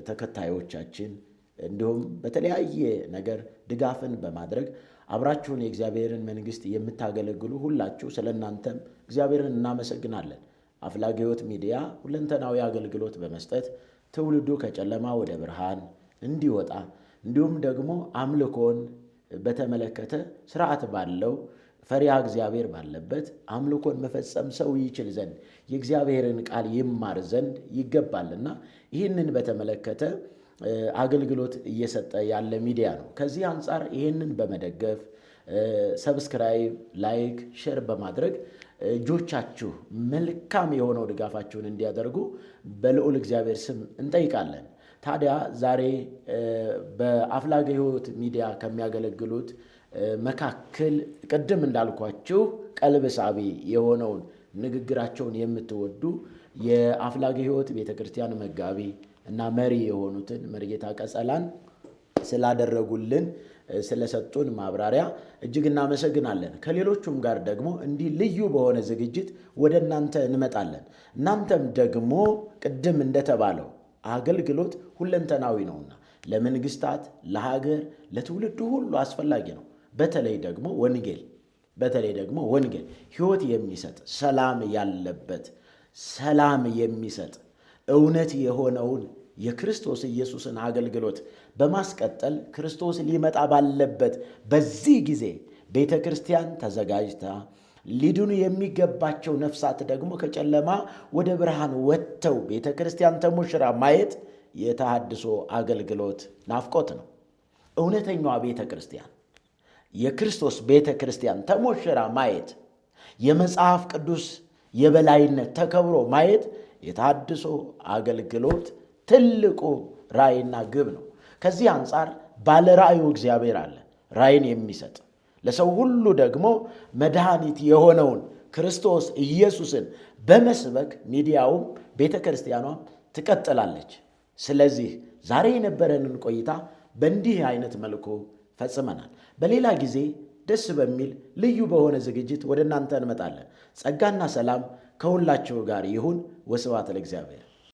ተከታዮቻችን እንዲሁም በተለያየ ነገር ድጋፍን በማድረግ አብራችሁን የእግዚአብሔርን መንግሥት የምታገለግሉ ሁላችሁ ስለ እናንተም እግዚአብሔርን እናመሰግናለን። አፍላገ ሕይወት ሚዲያ ሁለንተናዊ አገልግሎት በመስጠት ትውልዱ ከጨለማ ወደ ብርሃን እንዲወጣ እንዲሁም ደግሞ አምልኮን በተመለከተ ስርዓት ባለው ፈሪሃ እግዚአብሔር ባለበት አምልኮን መፈጸም ሰው ይችል ዘንድ የእግዚአብሔርን ቃል ይማር ዘንድ ይገባልና ይህንን በተመለከተ አገልግሎት እየሰጠ ያለ ሚዲያ ነው። ከዚህ አንጻር ይህንን በመደገፍ ሰብስክራይብ፣ ላይክ፣ ሼር በማድረግ እጆቻችሁ መልካም የሆነው ድጋፋችሁን እንዲያደርጉ በልዑል እግዚአብሔር ስም እንጠይቃለን። ታዲያ ዛሬ በአፍላገ ሕይወት ሚዲያ ከሚያገለግሉት መካከል ቅድም እንዳልኳችሁ ቀልብ ሳቢ የሆነውን ንግግራቸውን የምትወዱ የአፍላገ ሕይወት ቤተክርስቲያን መጋቢ እና መሪ የሆኑትን መርጌታ ቀጸላን ስላደረጉልን ስለሰጡን ማብራሪያ እጅግ እናመሰግናለን። ከሌሎቹም ጋር ደግሞ እንዲህ ልዩ በሆነ ዝግጅት ወደ እናንተ እንመጣለን። እናንተም ደግሞ ቅድም እንደተባለው አገልግሎት ሁለንተናዊ ነውና ለመንግስታት፣ ለሀገር፣ ለትውልዱ ሁሉ አስፈላጊ ነው። በተለይ ደግሞ ወንጌል ሕይወት የሚሰጥ ሰላም ያለበት ሰላም የሚሰጥ እውነት የሆነውን የክርስቶስ ኢየሱስን አገልግሎት በማስቀጠል ክርስቶስ ሊመጣ ባለበት በዚህ ጊዜ ቤተ ክርስቲያን ተዘጋጅታ ሊድኑ የሚገባቸው ነፍሳት ደግሞ ከጨለማ ወደ ብርሃን ወጥተው ቤተ ክርስቲያን ተሞሽራ ማየት የተሐድሶ አገልግሎት ናፍቆት ነው። እውነተኛዋ ቤተ ክርስቲያን የክርስቶስ ቤተ ክርስቲያን ተሞሽራ ማየት፣ የመጽሐፍ ቅዱስ የበላይነት ተከብሮ ማየት የተሐድሶ አገልግሎት ትልቁ ራእይና ግብ ነው። ከዚህ አንጻር ባለ ራእዩ እግዚአብሔር አለ፣ ራእይን የሚሰጥ ለሰው ሁሉ ደግሞ መድኃኒት የሆነውን ክርስቶስ ኢየሱስን በመስበክ ሚዲያውም ቤተ ክርስቲያኗም ትቀጥላለች። ስለዚህ ዛሬ የነበረንን ቆይታ በእንዲህ አይነት መልኩ ፈጽመናል። በሌላ ጊዜ ደስ በሚል ልዩ በሆነ ዝግጅት ወደ እናንተ እንመጣለን። ጸጋና ሰላም ከሁላችሁ ጋር ይሁን። ወስብሐት ለእግዚአብሔር።